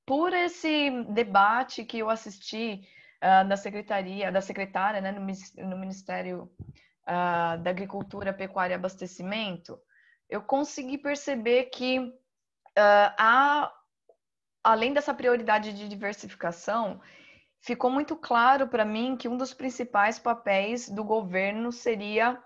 Por esse debate que eu assisti da secretária, né, no Ministério da Agricultura, Pecuária e Abastecimento, eu consegui perceber que, além dessa prioridade de diversificação, ficou muito claro para mim que um dos principais papéis do governo seria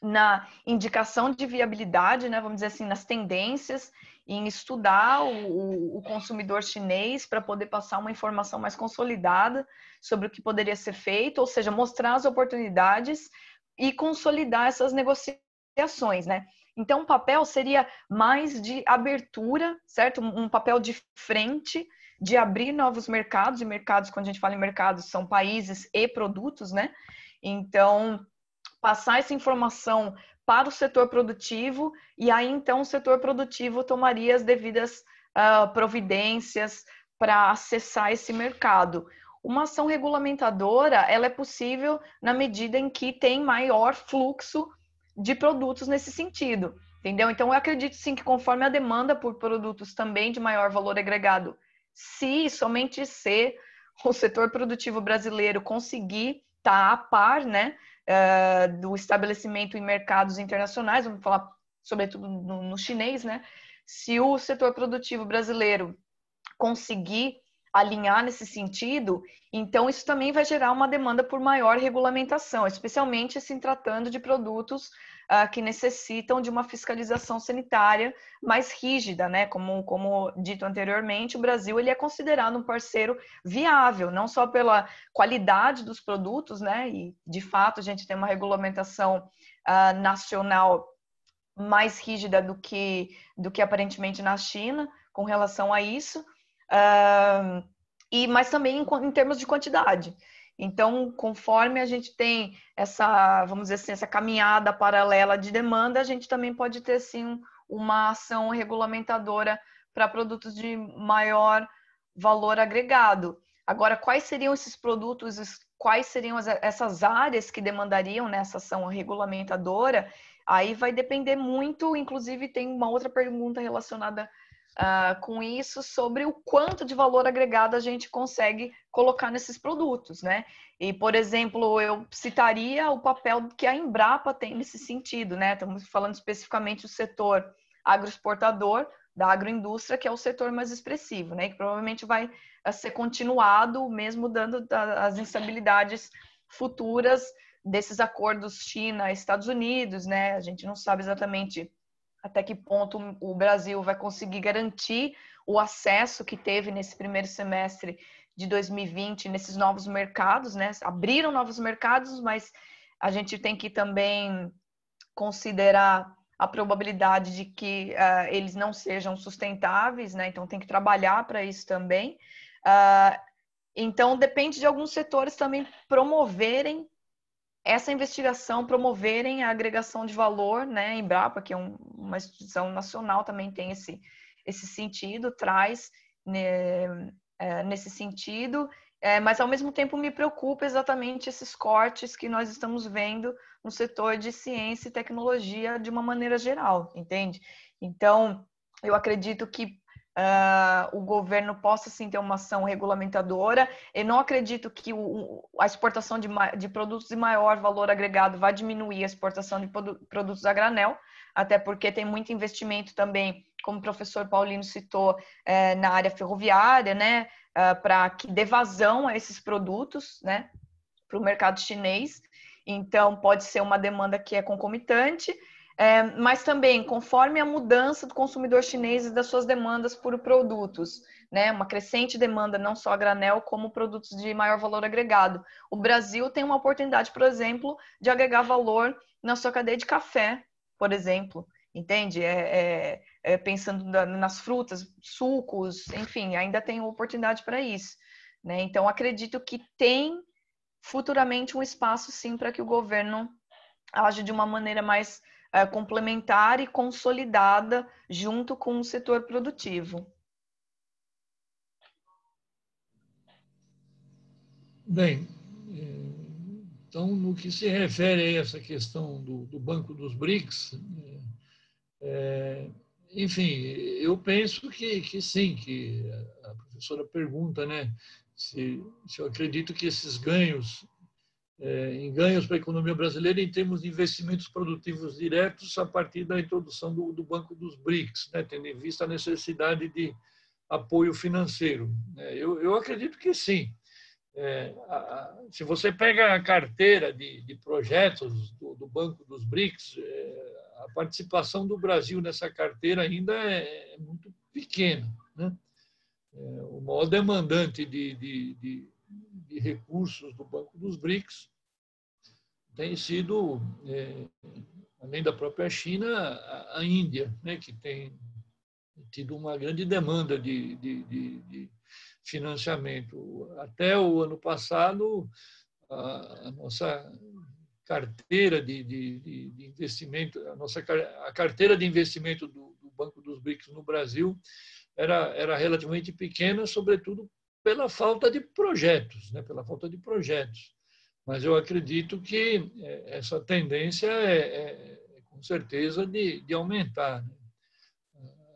na indicação de viabilidade, né, vamos dizer assim, nas tendências, em estudar o consumidor chinês para poder passar uma informação mais consolidada sobre o que poderia ser feito, ou seja, mostrar as oportunidades e consolidar essas negociações, né? Então, o papel seria mais de abertura, certo? Um papel de frente, de abrir novos mercados, e mercados, quando a gente fala em mercados, são países e produtos, né? Então, passar essa informação para o setor produtivo, e aí então o setor produtivo tomaria as devidas providências para acessar esse mercado. Uma ação regulamentadora, ela é possível na medida em que tem maior fluxo de produtos nesse sentido, entendeu? Então, eu acredito sim que conforme a demanda por produtos também de maior valor agregado, se somente se o setor produtivo brasileiro conseguir estar a par, né, do estabelecimento em mercados internacionais, vamos falar sobretudo no chinês, né? Se o setor produtivo brasileiro conseguir alinhar nesse sentido, então isso também vai gerar uma demanda por maior regulamentação, especialmente se tratando de produtos que necessitam de uma fiscalização sanitária mais rígida, né? Como dito anteriormente, o Brasil ele é considerado um parceiro viável, não só pela qualidade dos produtos, né? E de fato a gente tem uma regulamentação nacional mais rígida do que aparentemente na China com relação a isso. Mas também em termos de quantidade. Então, conforme a gente tem essa, vamos dizer assim, essa caminhada paralela de demanda, a gente também pode ter, sim, uma ação regulamentadora para produtos de maior valor agregado. Agora, quais seriam esses produtos, quais seriam essas áreas que demandariam nessa ação regulamentadora? Aí vai depender muito, inclusive tem uma outra pergunta relacionada com isso, sobre o quanto de valor agregado a gente consegue colocar nesses produtos, né? E, por exemplo, eu citaria o papel que a Embrapa tem nesse sentido, né? Estamos falando especificamente do setor agroexportador, da agroindústria, que é o setor mais expressivo, né? Que provavelmente vai ser continuado, mesmo dando as instabilidades futuras desses acordos China-Estados Unidos, né? A gente não sabe exatamente até que ponto o Brasil vai conseguir garantir o acesso que teve nesse primeiro semestre de 2020 nesses novos mercados, né? Abriram novos mercados, mas a gente tem que também considerar a probabilidade de que eles não sejam sustentáveis, né? Então tem que trabalhar para isso também. Então depende de alguns setores também promoverem essa investigação, promoverem a agregação de valor, né? A Embrapa, que é uma instituição nacional, também tem esse sentido, traz nesse sentido, mas ao mesmo tempo me preocupa exatamente esses cortes que nós estamos vendo no setor de ciência e tecnologia de uma maneira geral, entende? Então, eu acredito que o governo possa sim ter uma ação regulamentadora. Eu não acredito que a exportação de produtos de maior valor agregado vai diminuir a exportação de produtos a granel, até porque tem muito investimento também, como o professor Paulino citou, na área ferroviária, né, para que dê vazão a esses produtos, né, para o mercado chinês. Então, pode ser uma demanda que é concomitante, mas também, conforme a mudança do consumidor chinês e das suas demandas por produtos, né, uma crescente demanda não só a granel, como produtos de maior valor agregado. O Brasil tem uma oportunidade, por exemplo, de agregar valor na sua cadeia de café, por exemplo, entende? Pensando nas frutas, sucos, enfim, ainda tem oportunidade para isso, né? Então, acredito que tem futuramente um espaço, sim, para que o governo age de uma maneira mais complementar e consolidada junto com o setor produtivo. Bem, então, no que se refere a essa questão do Banco dos BRICS, enfim, eu penso que sim, que a professora pergunta, né, se eu acredito que esses ganhos, em ganhos para a economia brasileira em termos de investimentos produtivos diretos a partir da introdução do Banco dos BRICS, né, tendo em vista a necessidade de apoio financeiro. Eu acredito que sim. Se você pega a carteira de projetos do Banco dos BRICS, a participação do Brasil nessa carteira ainda é muito pequena, né? O maior demandante de recursos do Banco dos BRICS tem sido, além da própria China, a Índia, né, que tem tido uma grande demanda de financiamento. Até o ano passado, a nossa carteira de investimento, a carteira de investimento do Banco dos BRICS no Brasil era relativamente pequena, sobretudo pela falta de projetos, né? Pela falta de projetos. Mas eu acredito que essa tendência com certeza de aumentar, né?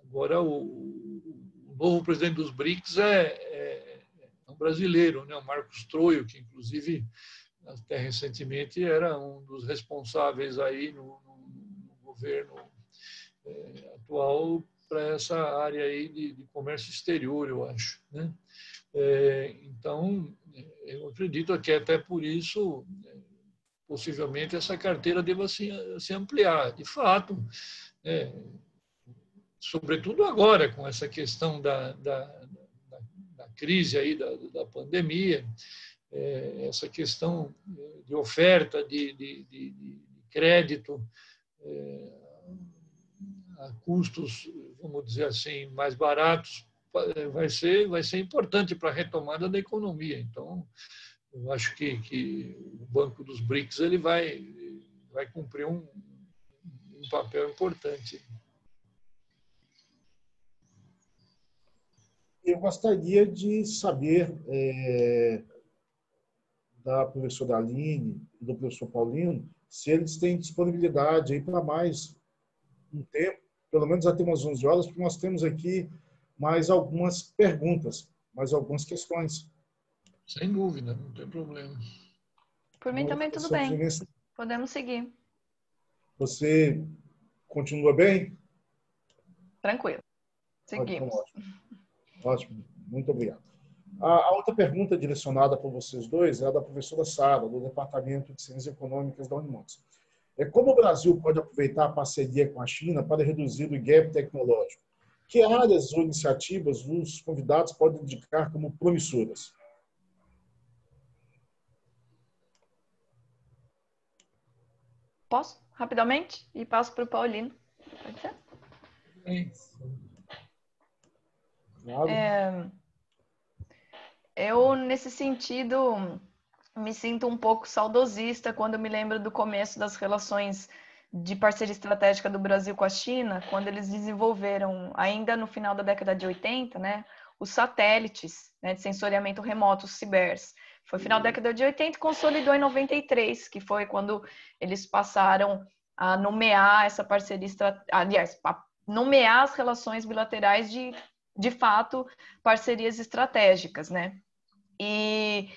Agora, o novo presidente dos BRICS é um brasileiro, né? O Marcos Troio, que inclusive até recentemente era um dos responsáveis aí no governo atual para essa área aí de comércio exterior, eu acho, né? Então, eu acredito que até por isso, possivelmente, essa carteira deva se ampliar. De fato, sobretudo agora, com essa questão da crise aí, da pandemia, essa questão de oferta de crédito a custos, vamos dizer assim, mais baratos, vai ser importante para a retomada da economia. Então, eu acho que o Banco dos BRICS ele vai cumprir um papel importante. Eu gostaria de saber da professora Aline e do professor Paulino se eles têm disponibilidade aí para mais um tempo, pelo menos até umas 11 horas, porque nós temos aqui mais algumas perguntas, mais algumas questões. Sem dúvida, não tem problema. Por mim também tudo bem. Podemos seguir. Você continua bem? Tranquilo. Seguimos. Ótimo. Muito obrigado. A outra pergunta direcionada para vocês dois é a da professora Sara, do Departamento de Ciências Econômicas da Unimontes. Como o Brasil pode aproveitar a parceria com a China para reduzir o gap tecnológico? Que áreas ou iniciativas os convidados podem indicar como promissoras? Posso? Rapidamente? E passo para o Paulino. Pode ser? Claro. Eu, nesse sentido, me sinto um pouco saudosista quando me lembro do começo das relações de parceria estratégica do Brasil com a China, quando eles desenvolveram, ainda no final da década de 80, né, os satélites, né, de sensoriamento remoto, os CIBERs. Foi no final da década de 80 e consolidou em 93, que foi quando eles passaram a nomear essa parceria aliás, a nomear as relações bilaterais de fato, parcerias estratégicas, né? E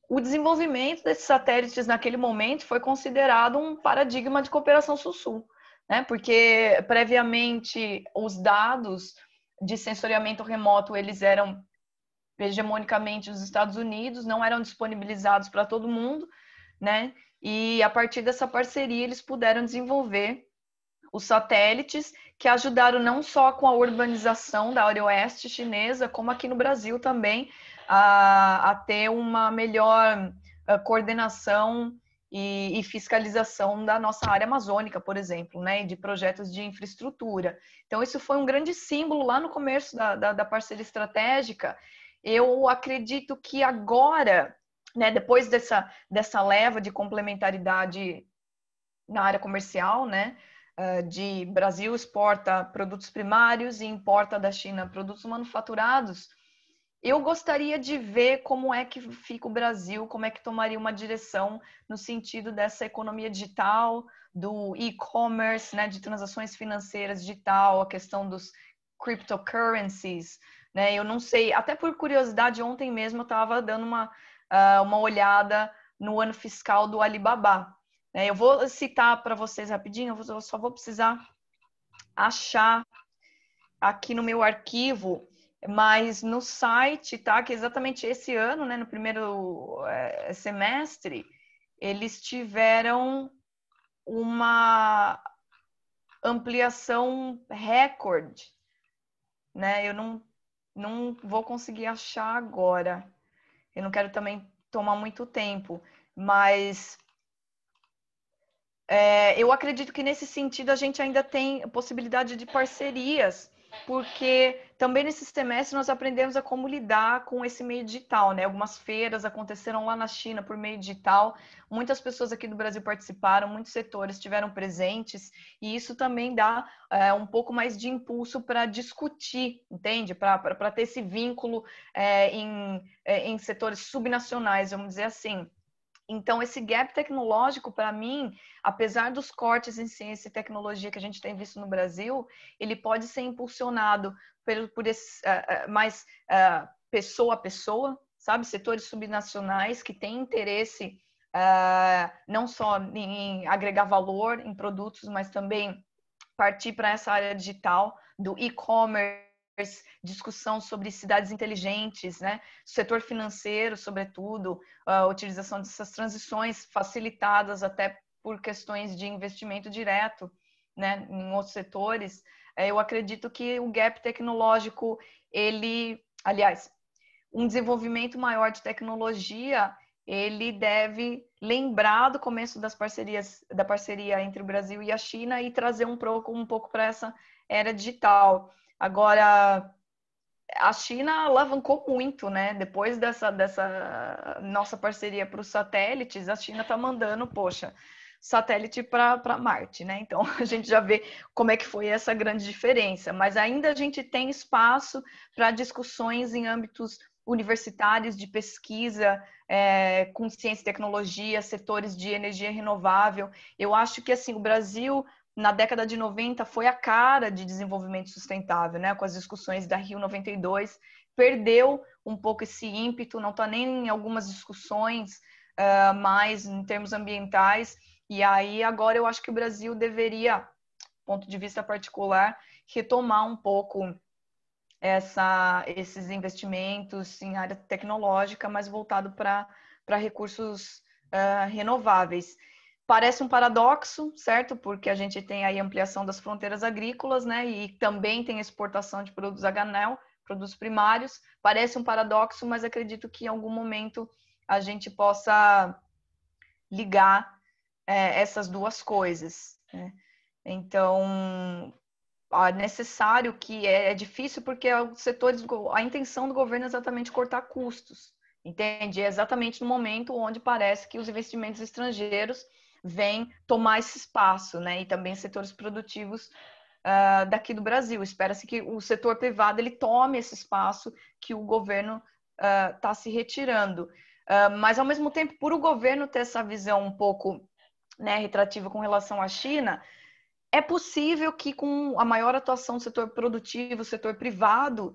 o desenvolvimento desses satélites naquele momento foi considerado um paradigma de cooperação sul-sul, né? Porque previamente os dados de sensoriamento remoto eles eram hegemonicamente dos Estados Unidos, não eram disponibilizados para todo mundo, né? E a partir dessa parceria eles puderam desenvolver os satélites que ajudaram não só com a urbanização da área oeste chinesa, como aqui no Brasil também, a ter uma melhor coordenação e fiscalização da nossa área amazônica, por exemplo, né, e de projetos de infraestrutura. Então, isso foi um grande símbolo lá no começo da parceria estratégica. Eu acredito que agora, né, depois dessa leva de complementaridade na área comercial, né, de Brasil exporta produtos primários e importa da China produtos manufaturados, eu gostaria de ver como é que fica o Brasil, como é que tomaria uma direção no sentido dessa economia digital, do e-commerce, né, de transações financeiras digital, a questão dos cryptocurrencies, né? Eu não sei, até por curiosidade, ontem mesmo eu estava dando uma olhada no ano fiscal do Alibaba. Eu vou citar para vocês rapidinho, eu só vou precisar achar aqui no meu arquivo Mas no site, tá, que exatamente esse ano, né, no primeiro semestre, eles tiveram uma ampliação recorde, né? Eu não vou conseguir achar agora. Eu não quero também tomar muito tempo, mas eu acredito que nesse sentido a gente ainda tem possibilidade de parcerias, porque também nesse semestre nós aprendemos a como lidar com esse meio digital, né? Algumas feiras aconteceram lá na China por meio digital, muitas pessoas aqui do Brasil participaram, muitos setores estiveram presentes, e isso também dá um pouco mais de impulso para discutir, entende? Para ter esse vínculo em setores subnacionais, vamos dizer assim. Então, esse gap tecnológico, para mim, apesar dos cortes em ciência e tecnologia que a gente tem visto no Brasil, ele pode ser impulsionado por esse, mais pessoa a pessoa, sabe? Setores subnacionais que têm interesse não só em agregar valor em produtos, mas também partir para essa área digital, do e-commerce, discussão sobre cidades inteligentes, né? Setor financeiro, sobretudo, a utilização dessas transições facilitadas até por questões de investimento direto, né? Em outros setores. Eu acredito que o gap tecnológico, aliás, um desenvolvimento maior de tecnologia, ele deve lembrar do começo da parceria entre o Brasil e a China e trazer um pouco para essa era digital. Agora, a China alavancou muito, né? Depois dessa nossa parceria para os satélites, a China está mandando, poxa, satélite para Marte, né? Então, a gente já vê como é que foi essa grande diferença. Mas ainda a gente tem espaço para discussões em âmbitos universitários de pesquisa, com ciência e tecnologia, setores de energia renovável. Eu acho que, assim, o Brasil, na década de 90, foi a cara de desenvolvimento sustentável, né? Com as discussões da Rio 92, perdeu um pouco esse ímpeto, não está nem em algumas discussões mais em termos ambientais, e aí agora eu acho que o Brasil deveria, ponto de vista particular, retomar um pouco esses investimentos em área tecnológica, mas voltado para recursos renováveis. Parece um paradoxo, certo? Porque a gente tem aí a ampliação das fronteiras agrícolas, né? E também tem exportação de produtos a granel, produtos primários. Parece um paradoxo, mas acredito que em algum momento a gente possa ligar essas duas coisas, né? Então, é necessário que é difícil porque os setores, a intenção do governo é exatamente cortar custos, entende? É exatamente no momento onde parece que os investimentos estrangeiros vêm tomar esse espaço, né? E também setores produtivos daqui do Brasil. Espera-se que o setor privado ele tome esse espaço que o governo está se retirando. Mas, ao mesmo tempo, por o governo ter essa visão um pouco, né, retrativa com relação à China, é possível que com a maior atuação do setor produtivo, setor privado,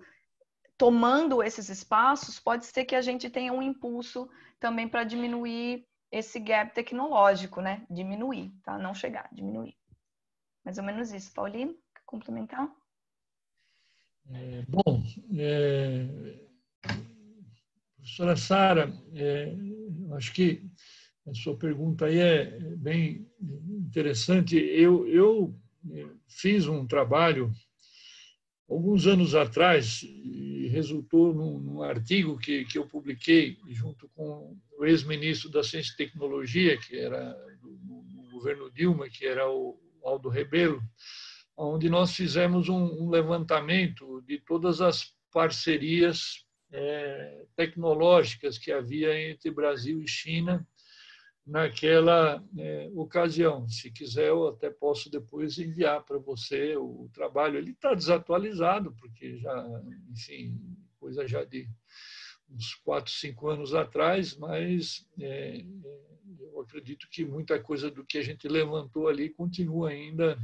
tomando esses espaços, pode ser que a gente tenha um impulso também para diminuir esse gap tecnológico, né? Diminuir, tá? Não chegar, diminuir. Mais ou menos isso. Paulino, quer complementar? Bom, professora Sara, acho que a sua pergunta aí é bem interessante. Eu fiz um trabalho alguns anos atrás e resultou num artigo que eu publiquei junto com o ex-ministro da Ciência e Tecnologia, que era no governo Dilma, que era o Aldo Rebelo, onde nós fizemos um levantamento de todas as parcerias tecnológicas que havia entre Brasil e China naquela ocasião. Se quiser, eu até posso depois enviar para você o trabalho. Ele está desatualizado, porque já, enfim, coisa já de uns 4, 5 anos atrás, mas eu acredito que muita coisa do que a gente levantou ali continua ainda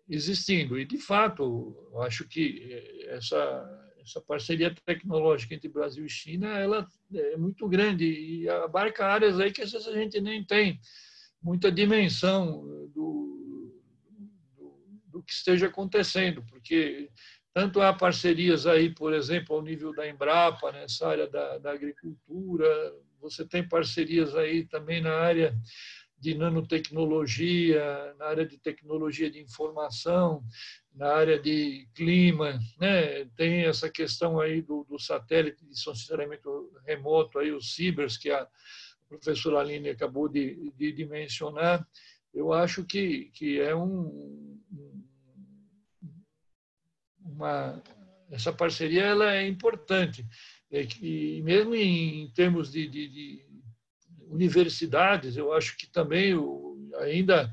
existindo. E, de fato, eu acho que essa parceria tecnológica entre Brasil e China ela é muito grande e abarca áreas aí que às vezes a gente nem tem muita dimensão do que esteja acontecendo, porque Tanto há parcerias aí, por exemplo, ao nível da Embrapa, nessa área da agricultura, você tem parcerias aí também na área de nanotecnologia, na área de tecnologia de informação, na área de clima, né? Tem essa questão aí do satélite de funcionamento remoto, aí, os CIBERS, que a professora Aline acabou de mencionar. Eu acho que é essa parceria ela é importante. E mesmo em termos de universidades, eu acho que também ainda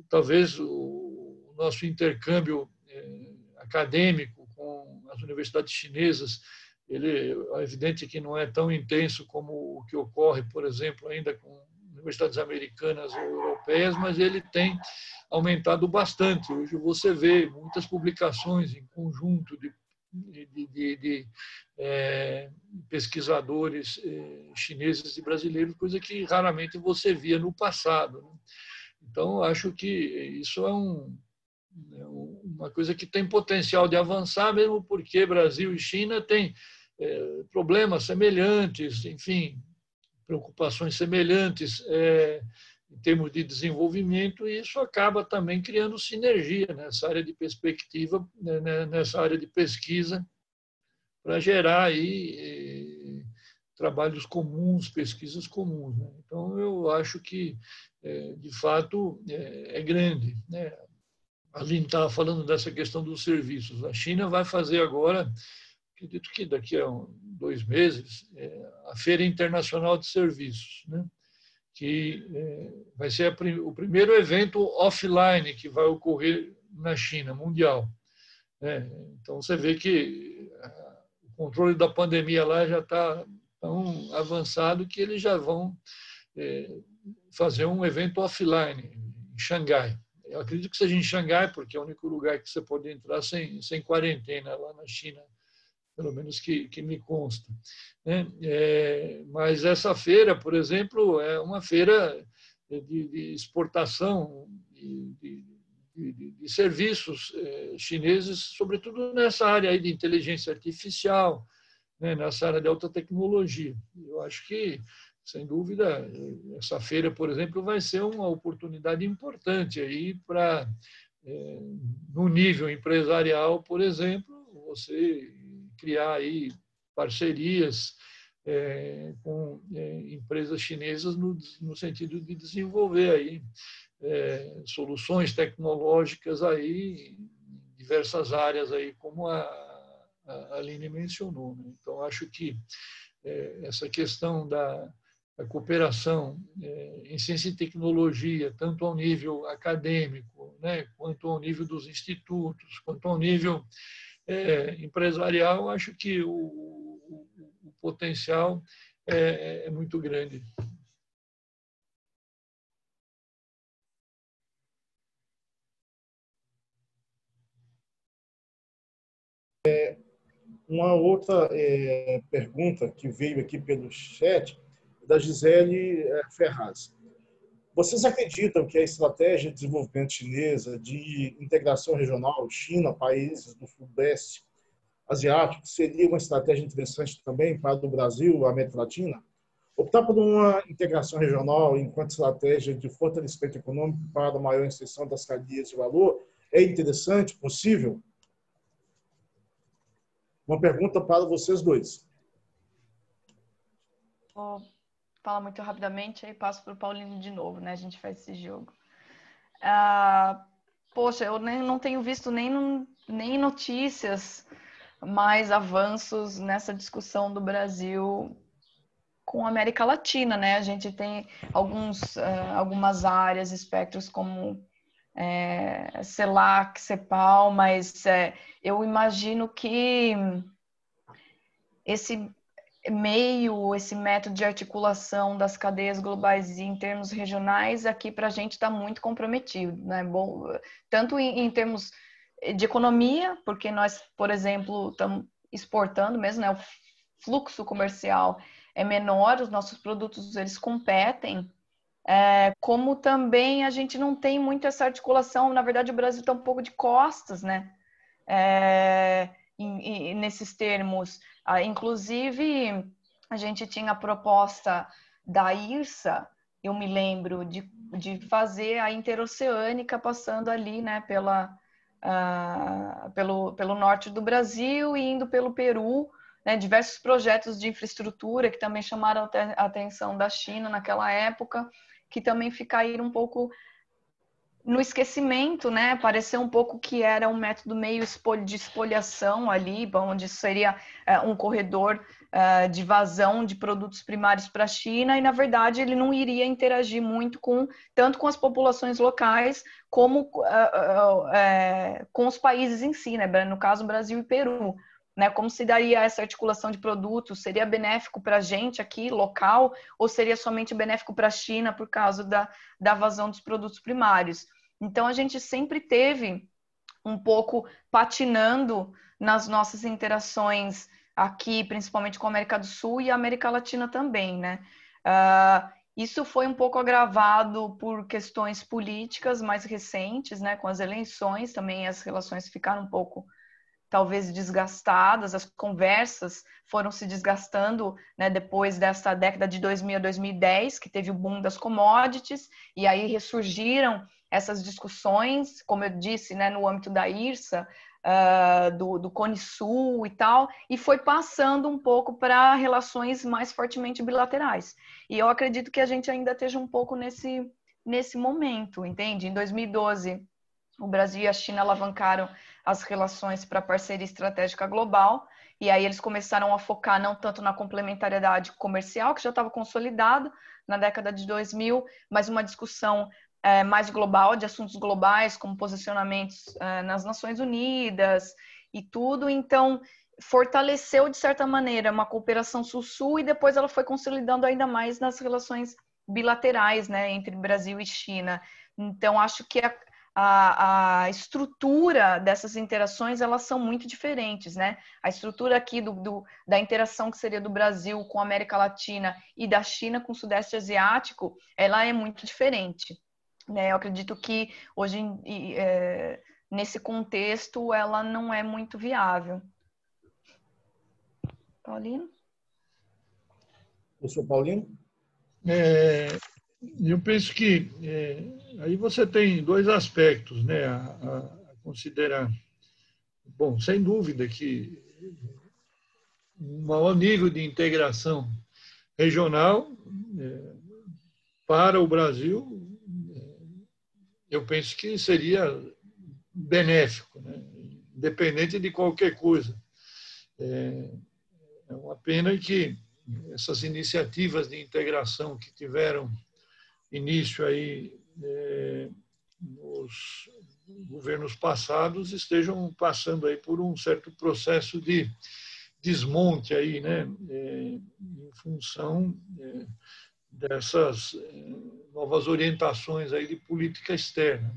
talvez o nosso intercâmbio acadêmico com as universidades chinesas, ele é evidente que não é tão intenso como o que ocorre, por exemplo, ainda com universidades americanas ou europeias, mas ele tem aumentado bastante. Hoje você vê muitas publicações em conjunto de pesquisadores chineses e brasileiros, coisa que raramente você via no passado. Então, acho que isso é uma coisa que tem potencial de avançar, mesmo porque Brasil e China têm problemas semelhantes, enfim, preocupações semelhantes em termos de desenvolvimento, e isso acaba também criando sinergia nessa área de perspectiva, nessa área de pesquisa, para gerar aí trabalhos comuns, pesquisas comuns. Né? Então, eu acho que, de fato, é grande. Né? A Aline estava falando dessa questão dos serviços. A China vai fazer agora, acredito que daqui a 2 meses, a Feira Internacional de Serviços, né? Que vai ser o primeiro evento offline que vai ocorrer na China, mundial. Então, você vê que o controle da pandemia lá já está tão avançado que eles já vão fazer um evento offline em Xangai. Eu acredito que seja em Xangai, porque é o único lugar que você pode entrar sem quarentena lá na China, pelo menos que me consta. Mas essa feira, por exemplo, é uma feira de exportação de serviços chineses, sobretudo nessa área aí de inteligência artificial, nessa área de alta tecnologia. Eu acho que, sem dúvida, essa feira, por exemplo, vai ser uma oportunidade importante aí para, no nível empresarial, por exemplo, você criar aí parcerias com empresas chinesas no sentido de desenvolver aí soluções tecnológicas aí em diversas áreas aí, como a Aline mencionou. Né? Então, acho que essa questão da cooperação em ciência e tecnologia, tanto ao nível acadêmico, né, quanto ao nível dos institutos, quanto ao nível empresarial, acho que o potencial é muito grande. Uma outra pergunta que veio aqui pelo chat, da Gisele Ferraz. Vocês acreditam que a estratégia de desenvolvimento chinesa de integração regional, China, países do Sudeste Asiático, seria uma estratégia interessante também para o Brasil, a América Latina? Optar por uma integração regional enquanto estratégia de fortalecimento econômico para a maior inserção das cadeias de valor é interessante, possível? Uma pergunta para vocês dois. Vou falar muito rapidamente, aí passo para o Paulino de novo, né? A gente faz esse jogo. Poxa, eu não tenho visto nem notícias mais avanços nessa discussão do Brasil com a América Latina, né? A gente tem algumas áreas, espectros como CELAC, CEPAL, mas eu imagino que esse método de articulação das cadeias globais e em termos regionais, aqui para a gente está muito comprometido, né? Bom, tanto em termos de economia, porque nós, por exemplo, estamos exportando mesmo, né? O fluxo comercial é menor, os nossos produtos eles competem, como também a gente não tem muito essa articulação. Na verdade, o Brasil está um pouco de costas, né? nesses termos. Inclusive, a gente tinha a proposta da IRSA, eu me lembro, de fazer a interoceânica passando ali, né, pelo norte do Brasil e indo pelo Peru, né, diversos projetos de infraestrutura que também chamaram a atenção da China naquela época, que também ficaram um pouco no esquecimento, né? Pareceu um pouco que era um método meio de espoliação ali, onde seria um corredor de vazão de produtos primários para a China, e na verdade ele não iria interagir muito tanto com as populações locais como com os países em si, né? No caso Brasil e Peru. Né, como se daria essa articulação de produtos? Seria benéfico para a gente aqui, local, ou seria somente benéfico para a China por causa da vazão dos produtos primários? Então, a gente sempre teve um pouco patinando nas nossas interações aqui, principalmente com a América do Sul e a América Latina também, né? Isso foi um pouco agravado por questões políticas mais recentes, né? Com as eleições também as relações ficaram um pouco talvez desgastadas, as conversas foram se desgastando, né, depois dessa década de 2000 a 2010, que teve o boom das commodities, e aí ressurgiram essas discussões, como eu disse, né, no âmbito da IRSA, do Cone Sul e tal, e foi passando um pouco para relações mais fortemente bilaterais. E eu acredito que a gente ainda esteja um pouco nesse momento, entende? Em 2012, o Brasil e a China alavancaram as relações para parceria estratégica global, e aí eles começaram a focar não tanto na complementariedade comercial, que já estava consolidado na década de 2000, mas uma discussão mais global, de assuntos globais, como posicionamentos nas Nações Unidas e tudo. Então, fortaleceu, de certa maneira, uma cooperação sul-sul, e depois ela foi consolidando ainda mais nas relações bilaterais, né, entre Brasil e China. Então, acho que a estrutura dessas interações, elas são muito diferentes, né? A estrutura aqui da interação que seria do Brasil com a América Latina e da China com o Sudeste Asiático, ela é muito diferente, né? Eu acredito que hoje, nesse contexto, ela não é muito viável. Paulino? Professor Paulino? Eu penso que aí você tem dois aspectos, né, a considerar. Bom, sem dúvida que um maior nível de integração regional para o Brasil, eu penso que seria benéfico, né, independente de qualquer coisa. É uma pena que essas iniciativas de integração que tiveram início aí nos governos passados estejam passando aí por um certo processo de desmonte aí, né, em função dessas novas orientações aí de política externa,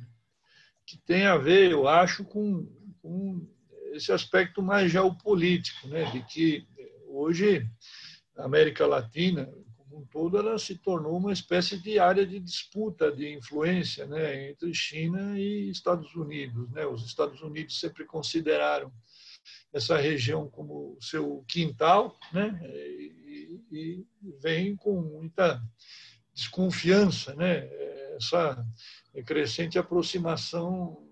que tem a ver, eu acho, com esse aspecto mais geopolítico, né, de que hoje a América Latina como um todo, ela se tornou uma espécie de área de disputa, de influência, né, entre China e Estados Unidos, né? Os Estados Unidos sempre consideraram essa região como seu quintal, né, e vem com muita desconfiança, né, essa crescente aproximação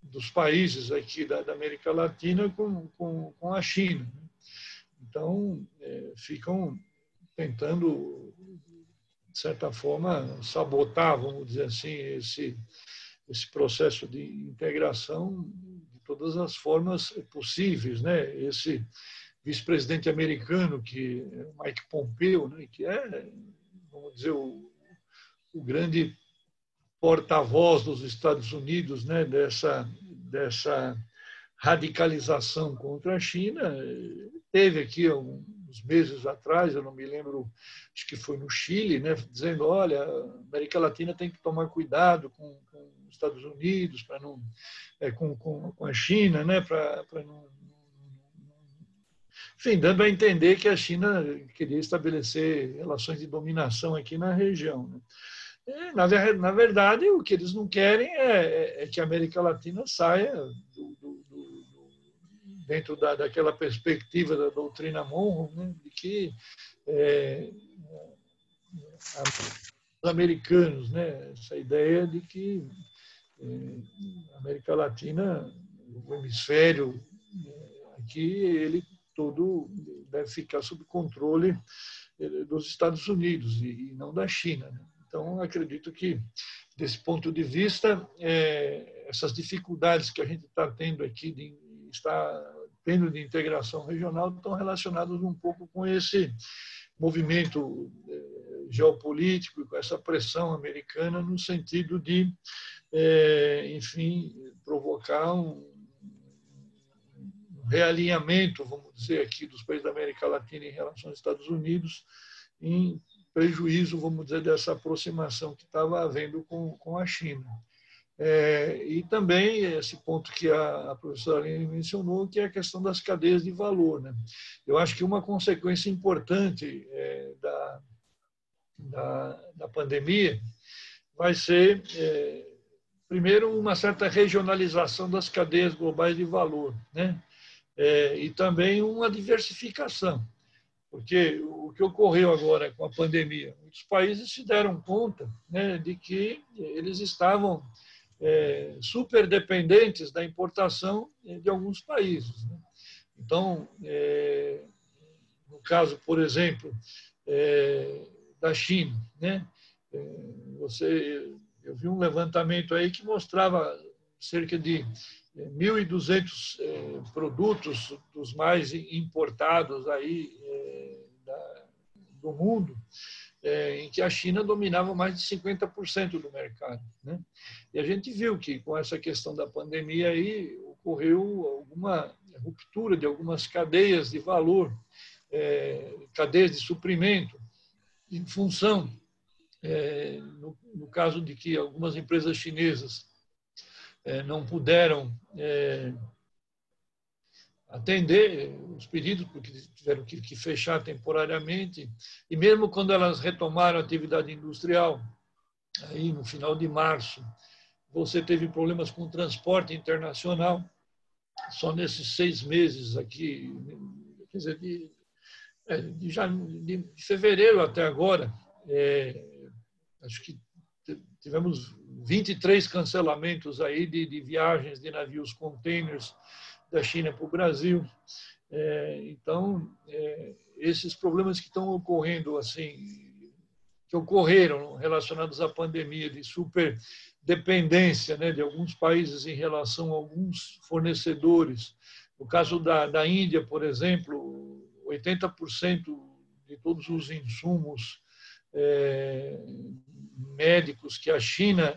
dos países aqui da América Latina com a China. Então, ficam tentando, de certa forma, sabotar, vamos dizer assim, esse processo de integração de todas as formas possíveis, né? Esse vice-presidente americano, que é Mike Pompeo, né? Que é, vamos dizer, o grande porta-voz dos Estados Unidos, né? Dessa radicalização contra a China, teve aqui uns meses atrás, eu não me lembro, acho que foi no Chile, né, dizendo, olha, a América Latina tem que tomar cuidado com os Estados Unidos, para não, com a China, né, para não, enfim, dando a entender que a China queria estabelecer relações de dominação aqui na região, né. Na verdade, o que eles não querem é que a América Latina saia do dentro daquela perspectiva da doutrina Monroe, né, de que os americanos, né, essa ideia de que a América Latina, o hemisfério aqui, ele todo deve ficar sob controle dos Estados Unidos e não da China, né? Então, acredito que, desse ponto de vista, essas dificuldades que a gente está tendo aqui, de integração regional, estão relacionadas um pouco com esse movimento geopolítico, com essa pressão americana, no sentido de, enfim, provocar um realinhamento, vamos dizer aqui, dos países da América Latina em relação aos Estados Unidos, em prejuízo, vamos dizer, dessa aproximação que estava havendo com a China. E também esse ponto que a professora Aline mencionou, que é a questão das cadeias de valor, né? Eu acho que uma consequência importante da pandemia vai ser, primeiro, uma certa regionalização das cadeias globais de valor, né? E também uma diversificação, porque o que ocorreu agora com a pandemia, muitos países se deram conta, né, de que eles estavam super dependentes da importação de alguns países, né? Então, no caso, por exemplo, da China, né, eu vi um levantamento aí que mostrava cerca de 1.200 produtos dos mais importados aí do mundo, em que a China dominava mais de 50% do mercado, né? E a gente viu que, com essa questão da pandemia, aí, ocorreu alguma ruptura de algumas cadeias de valor, cadeias de suprimento, em função, no caso de que algumas empresas chinesas não puderam atender os pedidos, porque tiveram que fechar temporariamente, e mesmo quando elas retomaram a atividade industrial, aí no final de março, você teve problemas com o transporte internacional, só nesses 6 meses aqui, quer dizer, de fevereiro até agora, acho que tivemos 23 cancelamentos aí de viagens de navios containers da China para o Brasil. Então, esses problemas que estão ocorrendo, assim, que ocorreram relacionados à pandemia, de superdependência, né, de alguns países em relação a alguns fornecedores. No caso da Índia, por exemplo, 80% de todos os insumos médicos que a China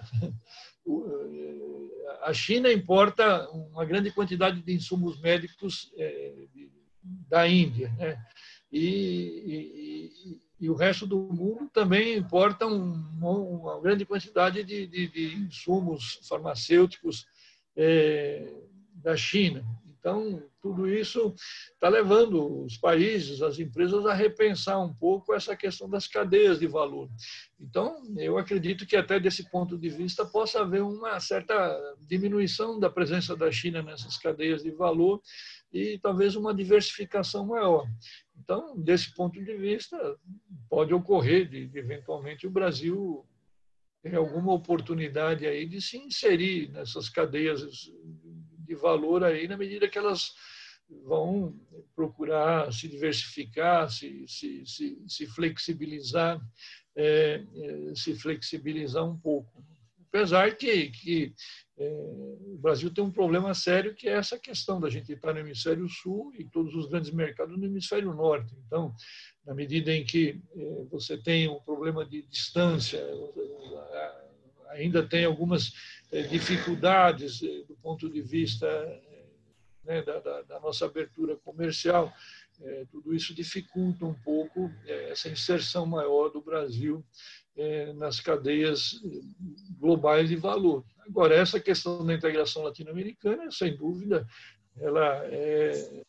importa uma grande quantidade de insumos médicos da Índia, né? E o resto do mundo também importa uma grande quantidade de insumos farmacêuticos da China. Então, tudo isso está levando os países, as empresas, a repensar um pouco essa questão das cadeias de valor. Então, eu acredito que até desse ponto de vista possa haver uma certa diminuição da presença da China nessas cadeias de valor e talvez uma diversificação maior. Então, desse ponto de vista, pode ocorrer de eventualmente o Brasil ter alguma oportunidade aí de se inserir nessas cadeias de valor aí, na medida que elas vão procurar se diversificar, se flexibilizar, se flexibilizar um pouco. Apesar que o Brasil tem um problema sério, que é essa questão da gente estar no hemisfério sul e todos os grandes mercados no hemisfério norte. Então, na medida em que você tem um problema de distância, ainda tem algumas dificuldades do ponto de vista, né, da nossa abertura comercial, tudo isso dificulta um pouco essa inserção maior do Brasil nas cadeias globais de valor. Agora, essa questão da integração latino-americana, sem dúvida, ela é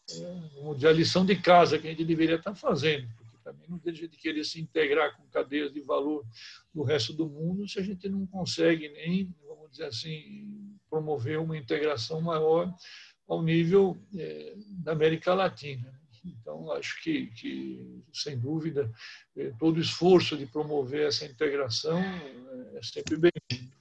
a lição de casa que a gente deveria estar fazendo, porque também não tem jeito de querer se integrar com cadeias de valor do resto do mundo se a gente não consegue nem, vamos dizer assim, promover uma integração maior ao nível da América Latina. Então, acho que sem dúvida, todo esforço de promover essa integração é sempre bem-vindo.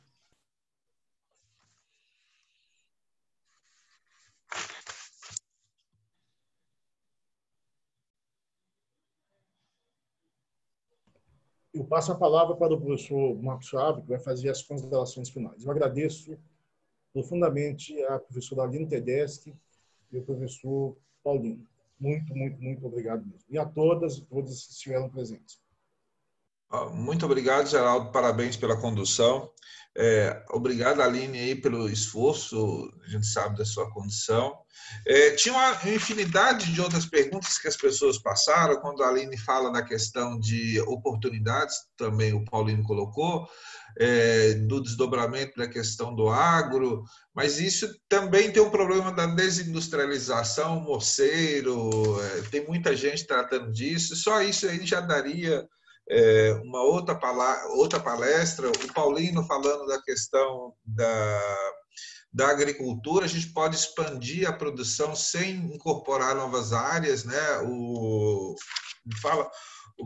Eu passo a palavra para o professor Marcos Chave, que vai fazer as considerações finais. Eu agradeço profundamente a professora Aline Tedeschi e o professor Paulino. Muito, muito, muito obrigado mesmo. E a todas e todos que estiveram presentes. Muito obrigado, Geraldo. Parabéns pela condução. Obrigado, Aline, aí, pelo esforço. A gente sabe da sua condição. Tinha uma infinidade de outras perguntas que as pessoas passaram. Quando a Aline fala da questão de oportunidades, também o Paulino colocou, do desdobramento da questão do agro, mas isso também tem um problema da desindustrialização, moceiro, tem muita gente tratando disso. Só isso aí já daria uma outra palestra, o Paulino falando da questão da agricultura. A gente pode expandir a produção sem incorporar novas áreas, né? O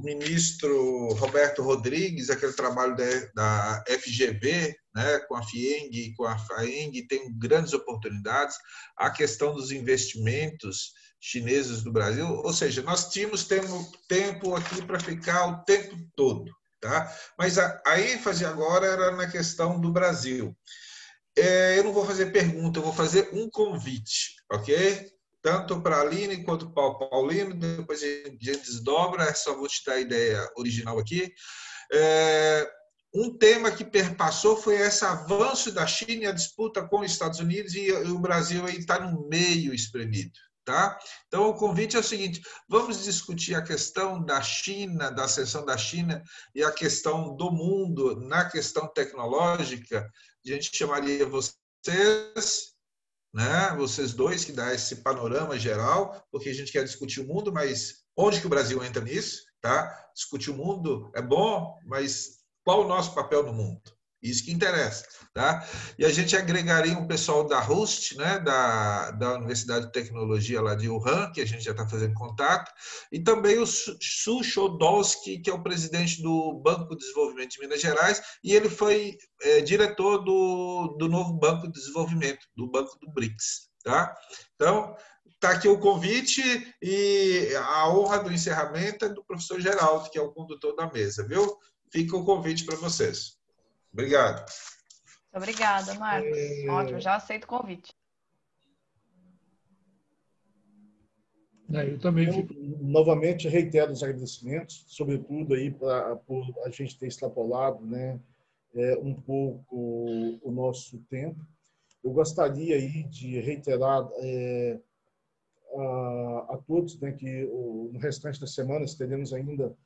ministro Roberto Rodrigues, aquele trabalho da FGV, né, com a FIENG e com a FAENG, tem grandes oportunidades. A questão dos investimentos chineses do Brasil, ou seja, nós temos tempo aqui para ficar o tempo todo, tá? Mas a ênfase agora era na questão do Brasil. Eu não vou fazer pergunta, eu vou fazer um convite, ok? Tanto para a Aline quanto para o Paulino, depois a gente desdobra, só vou te dar a ideia original aqui. Um tema que perpassou foi esse avanço da China e a disputa com os Estados Unidos, e o Brasil está no meio espremido. Tá? Então, o convite é o seguinte: vamos discutir a questão da China, da ascensão da China e a questão do mundo na questão tecnológica. A gente chamaria vocês, né? Vocês dois, que dá esse panorama geral, porque a gente quer discutir o mundo, mas onde que o Brasil entra nisso? Tá? Discutir o mundo é bom, mas qual o nosso papel no mundo? Isso que interessa, tá? E a gente agregaria um pessoal da RUST, né, da Universidade de Tecnologia lá de Wuhan, que a gente já está fazendo contato, e também o Su Chodolski, que é o presidente do Banco de Desenvolvimento de Minas Gerais, e ele foi diretor do novo Banco de Desenvolvimento, do Banco do BRICS, tá? Então, está aqui o convite, e a honra do encerramento é do professor Geraldo, que é o condutor da mesa, viu? Fica o convite para vocês. Obrigado. Obrigada, Marcos. Ótimo, já aceito o convite. Eu também fico... Novamente reitero os agradecimentos, sobretudo aí por a gente ter extrapolado, né, um pouco o nosso tempo. Eu gostaria aí de reiterar a todos, né, que no restante das semanas teremos ainda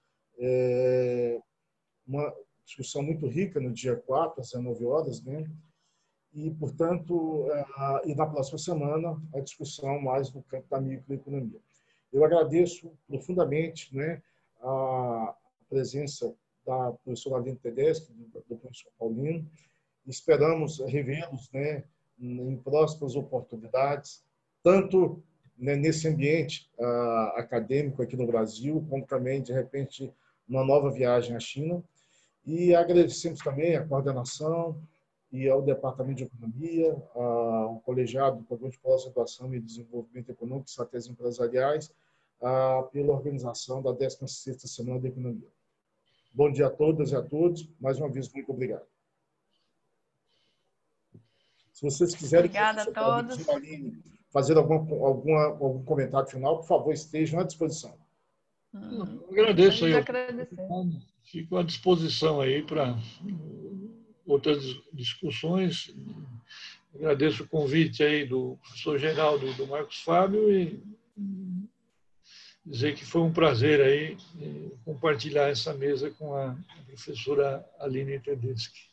uma discussão muito rica no dia 4, às 19 horas, né? E, portanto, e na próxima semana, a discussão mais no campo da microeconomia. Eu agradeço profundamente, né, a presença da professora Aline Tedeschi, do professor Paulino. Esperamos revê-los, né, em próximas oportunidades, tanto, né, nesse ambiente acadêmico aqui no Brasil, como também, de repente, uma nova viagem à China. E agradecemos também a coordenação e ao Departamento de Economia, ao Colegiado do Programa de Pós-Graduação e Desenvolvimento Econômico e Estratégias Empresariais, pela organização da 16ª Semana da Economia. Bom dia a todas e a todos. Mais uma vez, muito obrigado. Se vocês quiserem fazer algum comentário final, por favor, estejam à disposição. Eu agradeço aí. Fico à disposição aí para outras discussões. Agradeço o convite aí do professor Geraldo e do Marcos Fábio e dizer que foi um prazer aí compartilhar essa mesa com a professora Aline Tedeschi.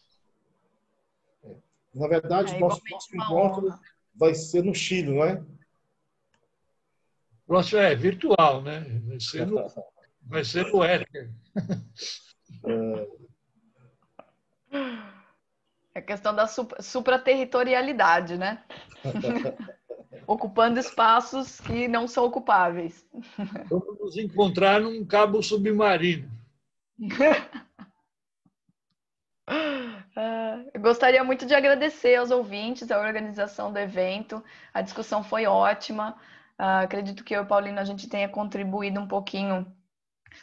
Na verdade, nosso próximo encontro vai ser no Chile, não é? Próximo é virtual, né? Vai ser no éter. É questão da supraterritorialidade, né? ocupando espaços que não são ocupáveis. Vamos nos encontrar num cabo submarino. Eu gostaria muito de agradecer aos ouvintes, a organização do evento. A discussão foi ótima. Acredito que eu e Paulino a gente tenha contribuído um pouquinho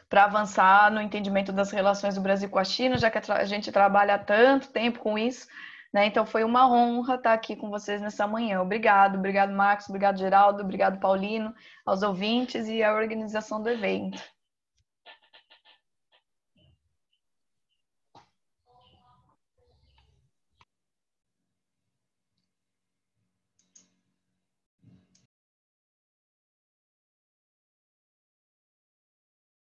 para avançar no entendimento das relações do Brasil com a China, já que a gente trabalha há tanto tempo com isso, né? Então foi uma honra estar aqui com vocês nessa manhã. Obrigado, Marcos, obrigado, Geraldo, obrigado, Paulino, aos ouvintes e à organização do evento.